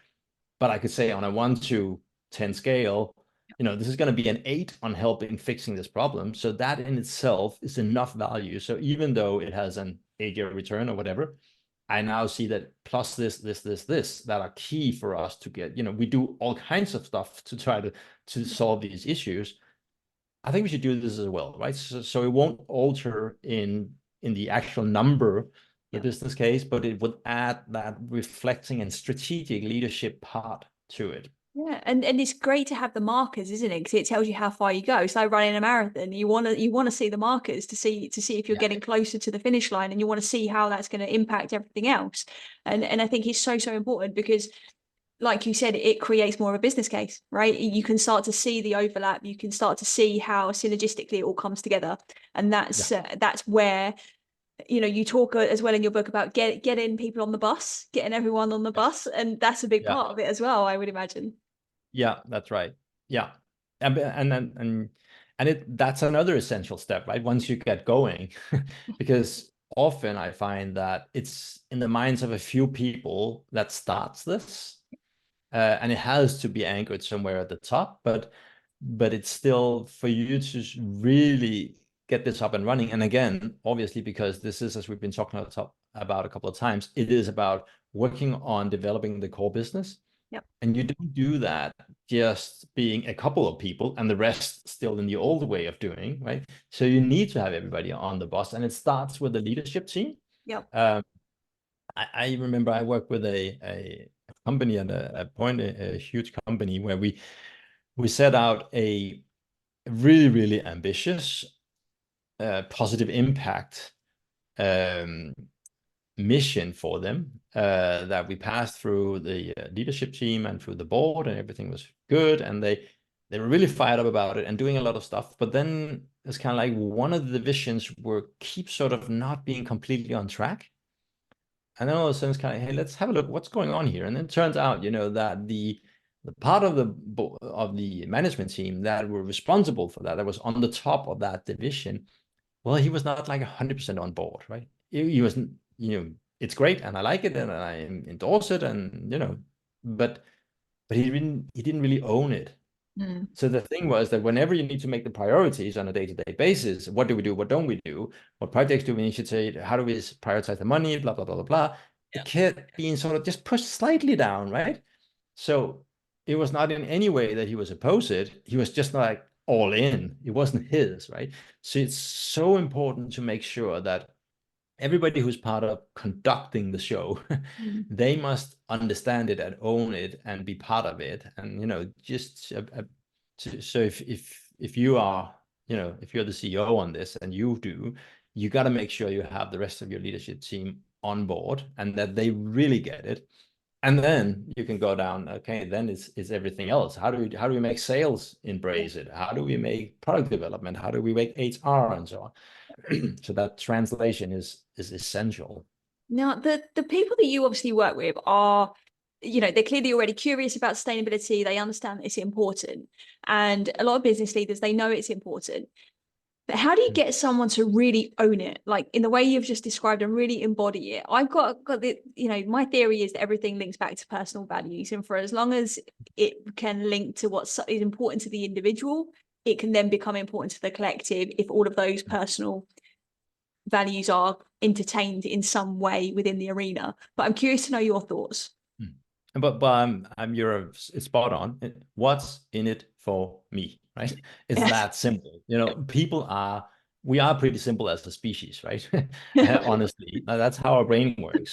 but I could say on a 1 to 10 scale, this is going to be an 8 on helping fixing this problem. So that in itself is enough value. So even though it has an 8-year return or whatever, I now see that plus this that are key for us to get, we do all kinds of stuff to try to solve these issues. I think we should do this as well, right? So it won't alter in the actual number, the business case, but it would add that reflecting and strategic leadership part to it. Yeah, and it's great to have the markers, isn't it? Because it tells you how far you go. So running a marathon, you want to see the markers to see if you're getting closer to the finish line, and you want to see how that's going to impact everything else. And I think it's so important because, like you said, it creates more of a business case, right? You can start to see the overlap. You can start to see how synergistically it all comes together, and that's where, you talk as well in your book about getting people on the bus, getting everyone on the bus, and that's a big part of it as well, I would imagine. Yeah, that's right. Yeah, and that's another essential step, right? Once you get going, because often I find that it's in the minds of a few people that starts this, and it has to be anchored somewhere at the top. But it's still for you to really get this up and running. And again, obviously, because this is, as we've been talking about a couple of times, it is about working on developing the core business. And you don't do that just being a couple of people and the rest still in the old way of doing, right? So you need to have everybody on the bus, and it starts with the leadership team. I remember I worked with a company at a point, a huge company, where we set out a really, really ambitious, positive impact mission for them, that we passed through the leadership team and through the board, and everything was good, and they were really fired up about it and doing a lot of stuff. But then it's kind of like one of the divisions keep sort of not being completely on track, and then all of a sudden it's kind of, hey, let's have a look what's going on here. And then it turns out, that the part of the management team that were responsible for that was on the top of that division, well, he was not like 100% on board, right? He wasn't, it's great and I like it and I endorse it, and but he didn't really own it. So the thing was that whenever you need to make the priorities on a day-to-day basis, what do we do? What don't we do? What projects do we initiate? How do we prioritize the money? Blah, blah, blah, blah, blah. It kept being sort of just pushed slightly down, right? So it was not in any way that he was opposed to it. He was just like all in. It wasn't his, right? So it's so important to make sure that everybody who's part of conducting the show, they must understand it and own it and be part of it. And just so if you are, if you're the CEO on this, and you got to make sure you have the rest of your leadership team on board and that they really get it. And then you can go down, okay, then it's everything else. How do we make sales embrace it? How do we make product development? How do we make HR and so on? So that translation is essential. Now, the people that you obviously work with are, they're clearly already curious about sustainability. They understand that it's important. And a lot of business leaders, they know it's important. But how do you get someone to really own it, like in the way you've just described, and really embody it? I've got the, my theory is that everything links back to personal values. And for as long as it can link to what is important to the individual, it can then become important to the collective if all of those personal values are entertained in some way within the arena. But I'm curious to know your thoughts. but it's spot on. What's in it for me, right? It's that simple. We are pretty simple as a species, right? Honestly, that's how our brain works.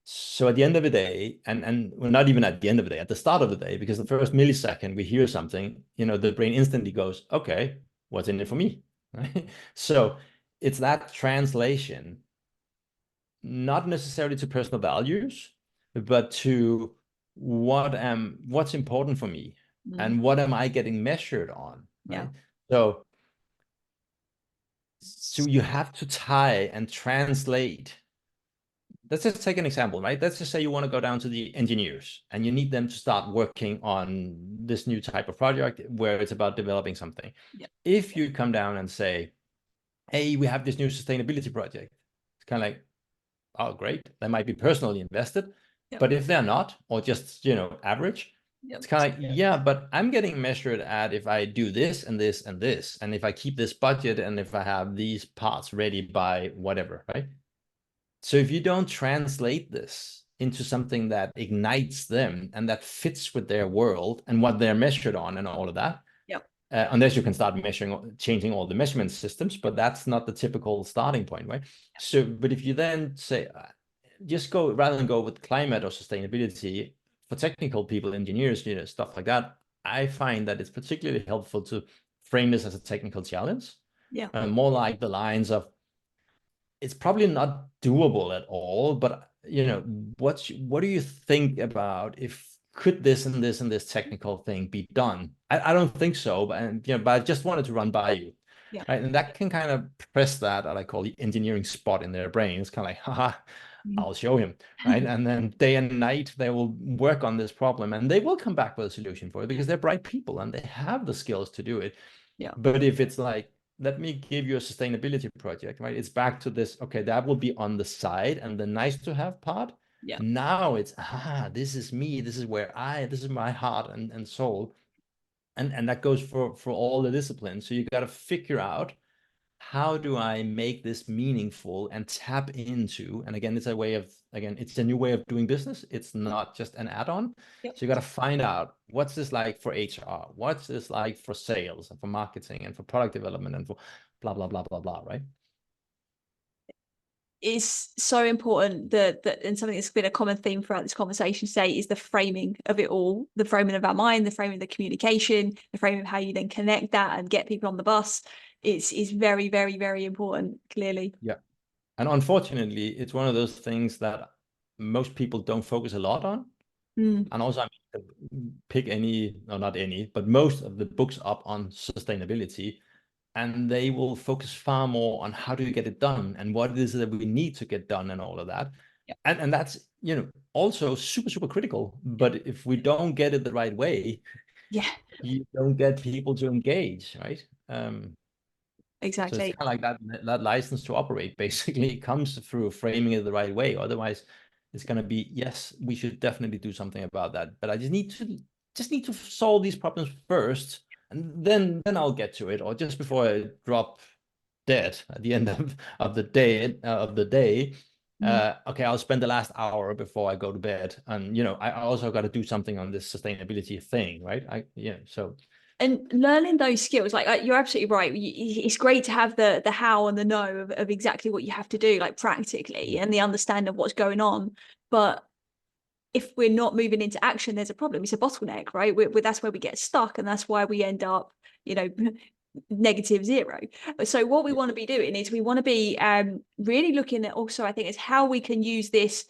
So at the end of the day, and well, not even at the end of the day, at the start of the day, because the first millisecond we hear something, the brain instantly goes, okay, what's in it for me, right? So it's that translation, not necessarily to personal values, but to what's important for me and what am I getting measured on, right? So you have to tie and translate. Let's just take an example, right? Let's just say you want to go down to the engineers and you need them to start working on this new type of project where it's about developing something. If you come down and say, hey, we have this new sustainability project, it's kind of like, oh, great. They might be personally invested, but if they're not, or just, average, it's kind of like, yeah, but I'm getting measured at if I do this and this and this, and if I keep this budget and if I have these parts ready by whatever, right? So if you don't translate this into something that ignites them and that fits with their world and what they're measured on and all of that, unless you can start changing all the measurement systems, but that's not the typical starting point, right? So, but if you then say, rather than go with climate or sustainability for technical people, engineers, stuff like that, I find that it's particularly helpful to frame this as a technical challenge. More like the lines of, it's probably not doable at all, but what do you think about if could this and this and this technical thing be done? I don't think so, but I just wanted to run by you. Right. And that can kind of press that I call the engineering spot in their brain. It's kind of like, haha, I'll show him. Right. And then day and night they will work on this problem and they will come back with a solution for it because they're bright people and they have the skills to do it. But if it's like, let me give you a sustainability project, right? It's back to this, okay, that will be on the side and the nice to have part. Now it's, this is me. This is this is my heart and soul. And that goes for all the disciplines. So you got to figure out, how do I make this meaningful and tap into, and again, it's a new way of doing business. It's not just an add-on. So you got to find out, what's this like for HR? What's this like for sales and for marketing and for product development and for blah, blah, blah, blah, blah, right? Is so important that and something that's been a common theme throughout this conversation today is the framing of it all, the framing of our mind, the framing of the communication, the framing of how you then connect that and get people on the bus. It's very, very, very important, clearly. And unfortunately, it's one of those things that most people don't focus a lot on. And also, pick any, or not any, but most of the books up on sustainability, and they will focus far more on how do you get it done and what it is that we need to get done and all of that. And that's, also super, super critical. But if we don't get it the right way, you don't get people to engage, right? Exactly. So it's kind of like that license to operate basically comes through framing it the right way. Otherwise, it's going to be, yes, we should definitely do something about that. But I just need to solve these problems first, and then I'll get to it. Or just before I drop dead at the end of the day okay, I'll spend the last hour before I go to bed, and I also got to do something on this sustainability thing, right? So. And learning those skills, like you're absolutely right. It's great to have the how and the know of exactly what you have to do, like practically, and the understanding of what's going on. But if we're not moving into action, there's a problem. It's a bottleneck, right? That's where we get stuck, and that's why we end up, negative zero. So what we want to be doing is we want to be really looking at also, I think, is how we can use this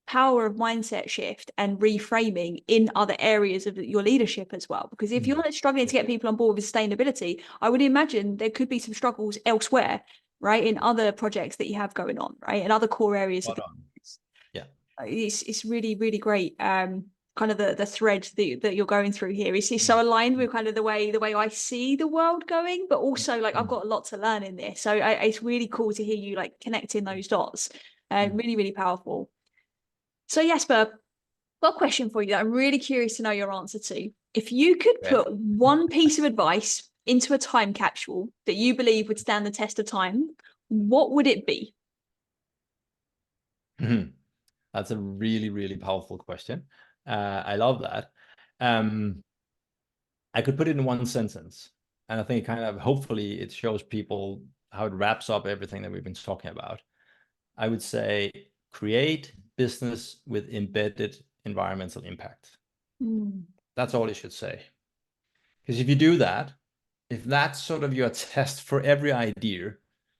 power of mindset shift and reframing in other areas of your leadership as well. Because if you're not struggling to get people on board with sustainability, I would imagine there could be some struggles elsewhere, right, in other projects that you have going on, right, and other core areas of the business. It's really, really great. Kind of the thread that you're going through here is so aligned with kind of the way I see the world going, but also like I've got a lot to learn in this. So it's really cool to hear you like connecting those dots. Really, really powerful. So Jasper, got a question for you that I'm really curious to know your answer to. If you could put one piece of advice into a time capsule that you believe would stand the test of time, what would it be? That's a really, really powerful question. I love that. I could put it in one sentence, and I think kind of hopefully it shows people how it wraps up everything that we've been talking about. I would say create business with embedded environmental impact. Mm. That's all it should say. Because if you do that, if that's sort of your test for every idea,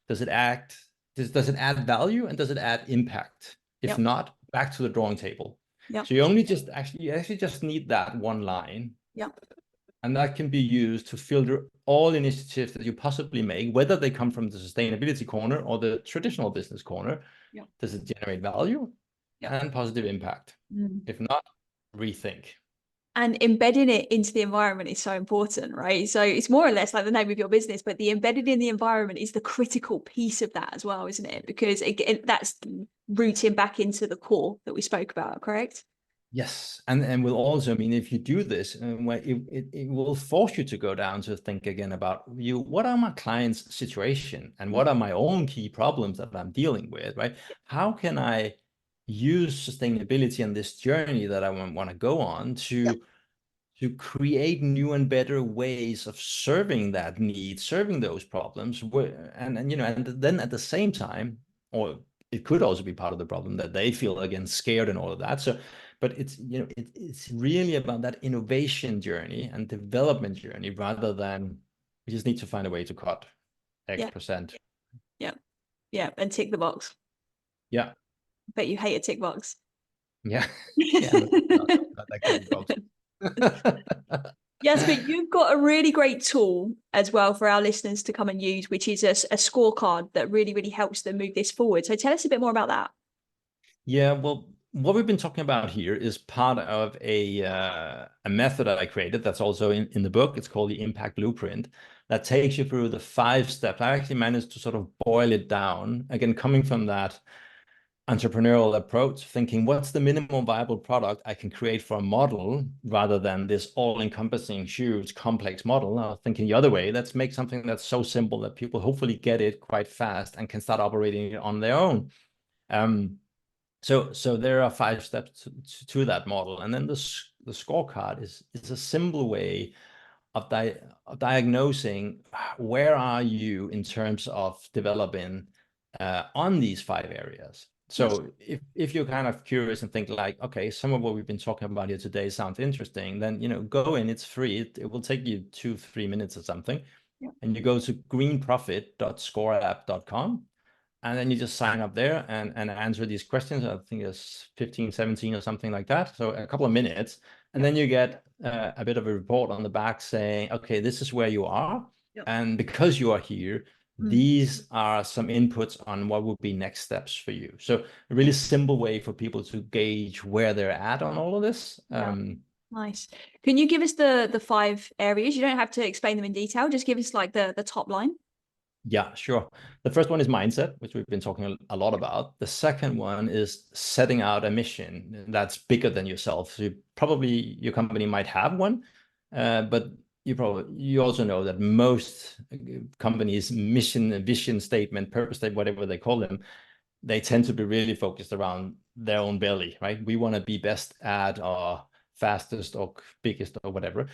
does it add value and does it add impact? If Yep. not, back to the drawing table. Yep. So you actually just need that one line. Yep. And that can be used to filter all initiatives that you possibly make, whether they come from the sustainability corner or the traditional business corner. Yep. Does it generate value Yep. and positive impact? Mm. If not, rethink. And embedding it into the environment is so important, right? So it's more or less like the name of your business, but the embedded in the environment is the critical piece of that as well, isn't it? Because that's rooting back into the core that we spoke about, correct? Yes, and will also, I mean, if you do this, it will force you to go down to think again about what are my clients' situation and what are my own key problems that I'm dealing with, right? How can I use sustainability and this journey that I want to go on to create new and better ways of serving that need, serving those problems, and then at the same time, or it could also be part of the problem that they feel again scared and all of that. So, but it's it's really about that innovation journey and development journey rather than we just need to find a way to cut X%. Yeah, and tick the box. Yeah. Bet you hate a tick box. Yeah. Yeah. Not that kind of box. Yes, but you've got a really great tool as well for our listeners to come and use, which is a scorecard that really, really helps them move this forward. So tell us a bit more about that. Yeah, well, what we've been talking about here is part of a method that I created that's also in the book. It's called the Impact Blueprint that takes you through the 5 steps. I actually managed to sort of boil it down, again, coming from that entrepreneurial approach, thinking what's the minimum viable product I can create for a model rather than this all-encompassing, huge, complex model. Now, thinking the other way, let's make something that's so simple that people hopefully get it quite fast and can start operating it on their own. So there are 5 steps to that model, and then the scorecard is a simple way of diagnosing where are you in terms of developing on these 5 areas. So if you're kind of curious and think like, okay, some of what we've been talking about here today sounds interesting, then go in. It's free. It will take you 2-3 minutes or something, and you go to greenprofit.scoreapp.com. And then you just sign up there and answer these questions. I think it's 15, 17 or something like that. So a couple of minutes. And then you get a bit of a report on the back saying, okay, this is where you are. And because you are here, these are some inputs on what would be next steps for you. So a really simple way for people to gauge where they're at on all of this. Nice. Can you give us the 5 areas? You don't have to explain them in detail. Just give us like the top line. Yeah, sure. The first one is mindset, which we've been talking a lot about. The second one is setting out a mission that's bigger than yourself. So your company might have one, but you also know that most companies' mission, vision statement, purpose statement, whatever they call them, they tend to be really focused around their own belly, right? We want to be best at or fastest or biggest or whatever.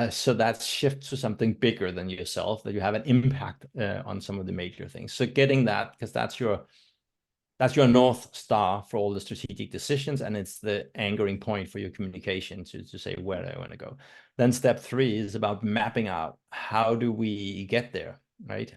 So that shifts to something bigger than yourself, that you have an impact on some of the major things. So getting that, because that's your North Star for all the strategic decisions, and it's the anchoring point for your communication to say where I want to go. Then step 3 is about mapping out how do we get there, right?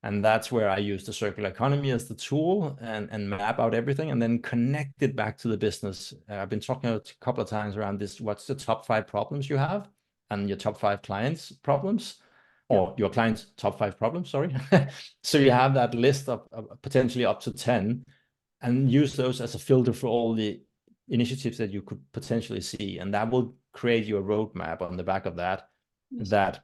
And that's where I use the circular economy as the tool and map out everything and then connect it back to the business. I've been talking a couple of times around this. What's the top 5 problems you have and your top 5 clients' problems, or your clients' top 5 problems, sorry. So you have that list of potentially up to 10 and use those as a filter for all the initiatives that you could potentially see. And that will create you a roadmap on the back of that that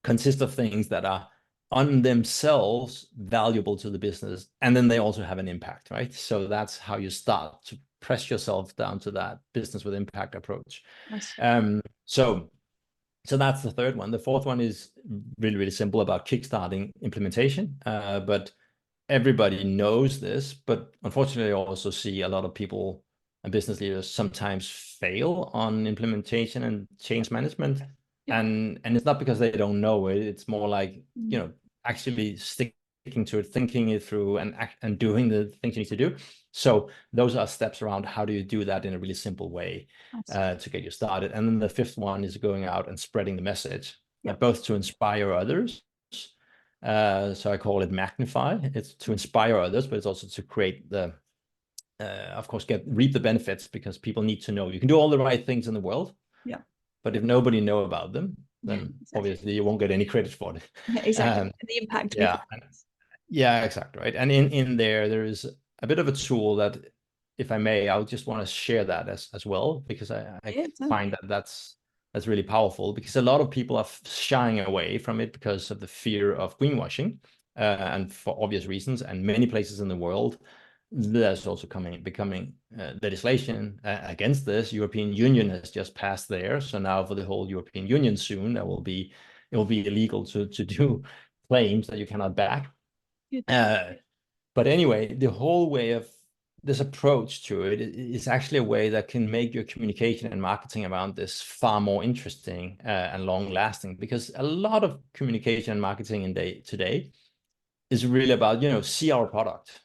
consists of things that are on themselves valuable to the business, and then they also have an impact, right? So that's how you start to press yourself down to that business with impact approach. Nice. So that's the third one. The fourth one is really, really simple about kickstarting implementation, but everybody knows this. But unfortunately, I also see a lot of people and business leaders sometimes fail on implementation and change management. Yeah. And it's not because they don't know it. It's more like, actually sticking to it, thinking it through, and doing the things you need to do. So those are steps around how do you do that in a really simple way to get you started. And then the fifth one is going out and spreading the message, both to inspire others. So I call it magnify. It's to inspire others, but it's also to create the, of course, reap the benefits, because people need to know. You can do all the right things in the world, but if nobody know about them, then obviously you won't get any credit for it. Yeah, exactly. The impact. Yeah, exactly. Right. And in there is a bit of a tool that, if I may, I would just want to share that as well, because I find that that's really powerful, because a lot of people are shying away from it because of the fear of greenwashing, and for obvious reasons. And many places in the world, there's also becoming legislation against this. European Union has just passed theirs, so now for the whole European Union soon, it will be illegal to do claims that you cannot back. But anyway, the whole way of this approach to it is actually a way that can make your communication and marketing around this far more interesting and long lasting, because a lot of communication and marketing today is really about, see our product,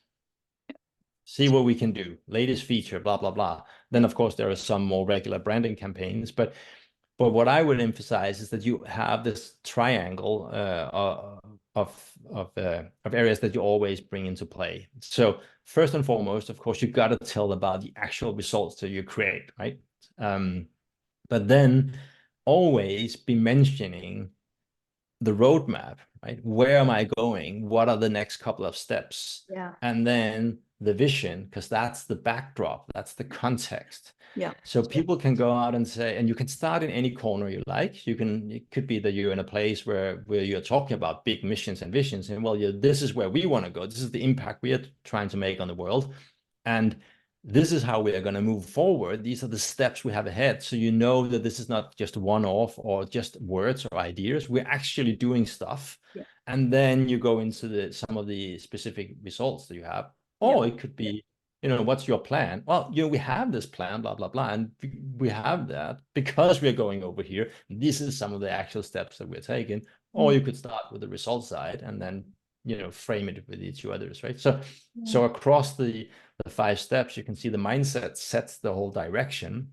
see what we can do, latest feature, blah, blah, blah. Then, of course, there are some more regular branding campaigns, but what I would emphasize is that you have this triangle of areas that you always bring into play. So first and foremost, of course, you've got to tell about the actual results that you create, right? But then always be mentioning the roadmap, right? Where am I going? What are the next couple of steps? And then the vision, because that's the backdrop, that's the context. So people can go out and say, and you can start in any corner you like. It could be that you're in a place where you're talking about big missions and visions, and this is where we want to go. This is the impact we are trying to make on the world. And this is how we are going to move forward. These are the steps we have ahead. So you know that this is not just one-off or just words or ideas. We're actually doing stuff. And then you go into some of the specific results that you have. Or it could be, what's your plan? Well, we have this plan, blah, blah, blah. And we have that because we're going over here. This is some of the actual steps that we're taking. Or you could start with the result side and then, frame it with the two others, right? So across the 5 steps, you can see the mindset sets the whole direction.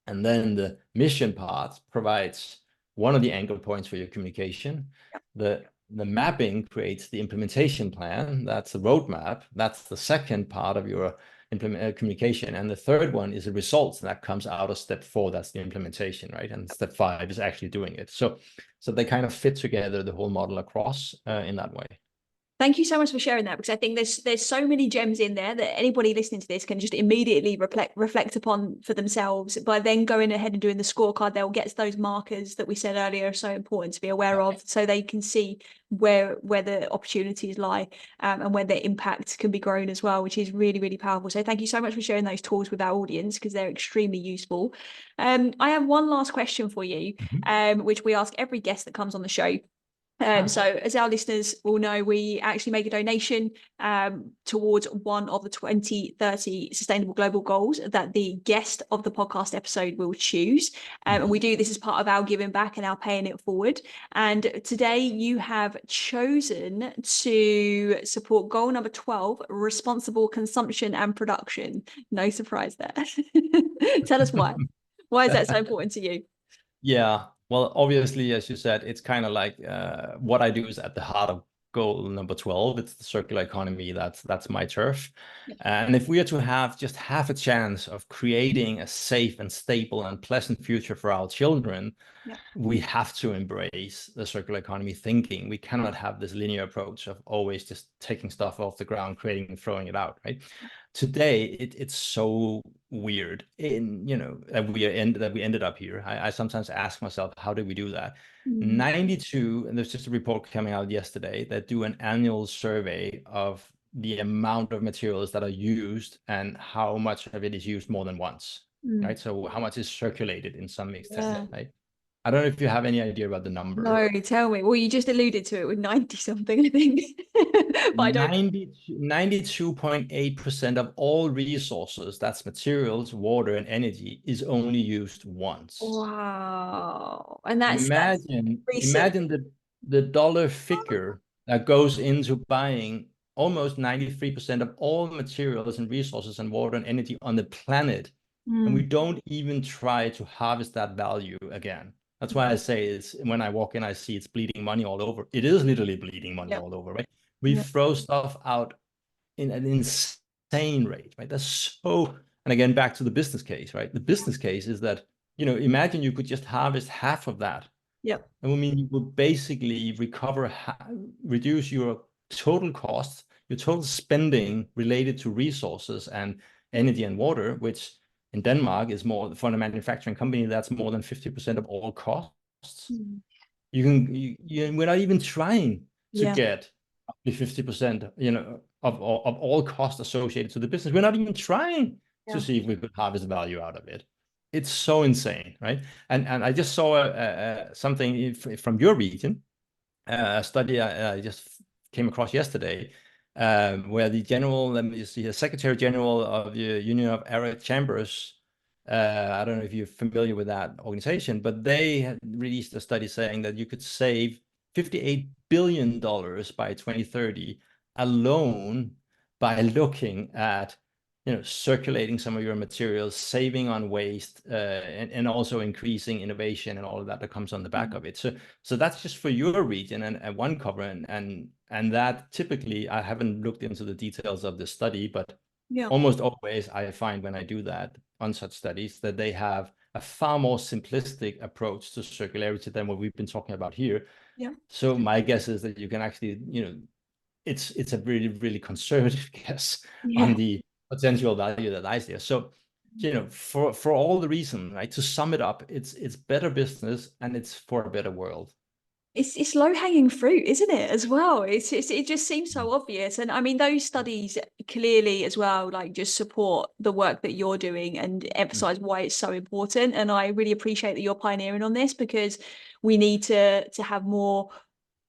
And then the mission part provides one of the anchor points for your communication. The mapping creates the implementation plan. That's the roadmap. That's the second part of your communication. And the third one is the results that comes out of step 4. That's the implementation, right? And step 5 is actually doing it. So they kind of fit together the whole model across in that way. Thank you so much for sharing that, because I think there's so many gems in there that anybody listening to this can just immediately reflect upon for themselves. By then going ahead and doing the scorecard, they'll get those markers that we said earlier are so important to be aware of, so they can see where the opportunities lie, and where their impact can be grown as well, which is really, really powerful. So thank you so much for sharing those tools with our audience, because they're extremely useful. I have one last question for you, which we ask every guest that comes on the show. So as our listeners will know, we actually make a donation towards one of the 2030 Sustainable Global Goals that the guest of the podcast episode will choose. And we do this as part of our giving back and our paying it forward. And today you have chosen to support goal number 12, responsible consumption and production. No surprise there. Tell us why. Why is that so important to you? Yeah. Well, obviously, as you said, it's kind of like what I do is at the heart of goal number 12. It's the circular economy. That's my turf. And if we are to have just half a chance of creating a safe and stable and pleasant future for our children, we have to embrace the circular economy thinking. We cannot have this linear approach of always just taking stuff off the ground, creating and throwing it out, right? Today, it's so weird that we ended up here. I sometimes ask myself, how did we do that? 92, and there's just a report coming out yesterday that do an annual survey of the amount of materials that are used and how much of it is used more than once, right? So how much is circulated in some extent, right? I don't know if you have any idea about the number. No, tell me. Well, you just alluded to it with 90 something, I think. But I don't. 92.8% of all resources, that's materials, water, and energy, is only used once. Wow. And that's recent. Imagine the dollar figure that goes into buying almost 93% of all materials and resources and water and energy on the planet. And we don't even try to harvest that value again. That's why I say it's when I walk in, I see it's bleeding money all over. It is literally bleeding money all over, right? We throw stuff out in an insane rate, right? That's so, and again, back to the business case, right? The business case is that, imagine you could just harvest half of that. Yep. And I mean, you would basically reduce your total costs, your total spending related to resources and energy and water, which in Denmark is more, for a manufacturing company, that's more than 50% of all costs. We're not even trying to get up to 50%, of all costs associated to the business. We're not even trying to see if we could harvest value out of it. It's so insane, right? And I just saw something from your region, a study I just came across yesterday, where the Secretary General of the Union of Arab Chambers, I don't know if you're familiar with that organization, but they had released a study saying that you could save $58 billion by 2030 alone by looking at circulating some of your materials, saving on waste, and also increasing innovation and all of that comes on the back of it. So that's just for your region and one cover, and that typically, I haven't looked into the details of the study, but almost always I find when I do that on such studies that they have a far more simplistic approach to circularity than what we've been talking about here. So my guess is that you can actually, it's a really, really conservative guess on the potential value that lies there. So, for all the reasons, right, to sum it up, it's better business and it's for a better world. It's low hanging fruit, isn't it, as well? It just seems so obvious. And I mean, those studies clearly as well, like, just support the work that you're doing and emphasize why it's so important. And I really appreciate that you're pioneering on this, because we need to have more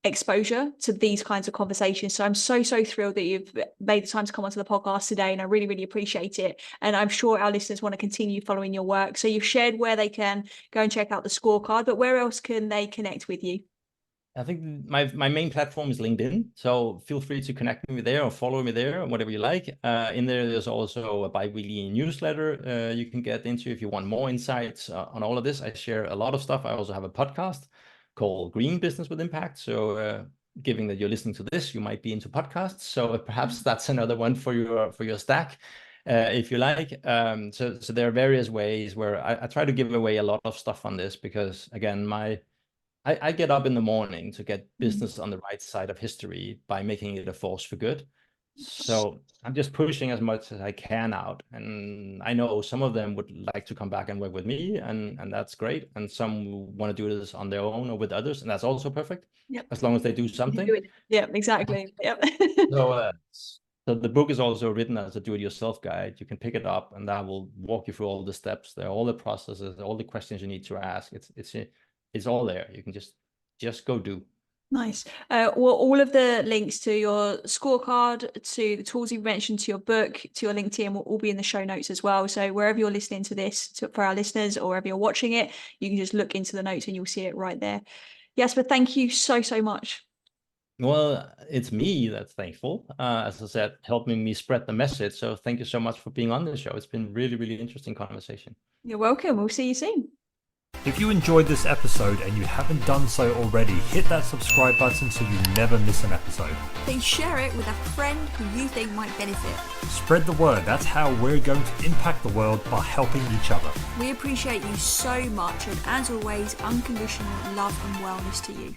exposure to these kinds of conversations. So I'm so thrilled that you've made the time to come onto the podcast today, and I really, really appreciate it. And I'm sure our listeners want to continue following your work. So you've shared where they can go and check out the scorecard, but where else can they connect with you? I think my main platform is LinkedIn, so feel free to connect me there or follow me there, or whatever you like. In there's also a bi-weekly newsletter you can get into if you want more insights on all of this. I share a lot of stuff. I also have a podcast called Green Business with Impact. So given that you're listening to this, you might be into podcasts. So perhaps that's another one for your stack, if you like. So there are various ways where I try to give away a lot of stuff on this, because again, I get up in the morning to get business on the right side of history by making it a force for good. So I'm just pushing as much as I can out. And I know some of them would like to come back and work with me, and that's great. And some want to do this on their own or with others, and that's also perfect. As long as they do something. Yeah, exactly. Yep. So the book is also written as a do-it-yourself guide. You can pick it up, and that will walk you through all the steps there, all the processes, all the questions you need to ask. It's all there. You can just go do. Nice. Well, all of the links to your scorecard, to the tools you mentioned, to your book, to your LinkedIn will all be in the show notes as well. So wherever you're listening to this, for our listeners, or wherever you're watching it, you can just look into the notes and you'll see it right there. Jasper, thank you so much. Well, it's me that's thankful. As I said, helping me spread the message. So thank you so much for being on the show. It's been really, really interesting conversation. You're welcome. We'll see you soon. If you enjoyed this episode and you haven't done so already, hit that subscribe button so you never miss an episode. Then share it with a friend who you think might benefit. Spread the word. That's how we're going to impact the world, by helping each other. We appreciate you so much, and as always, unconditional love and wellness to you.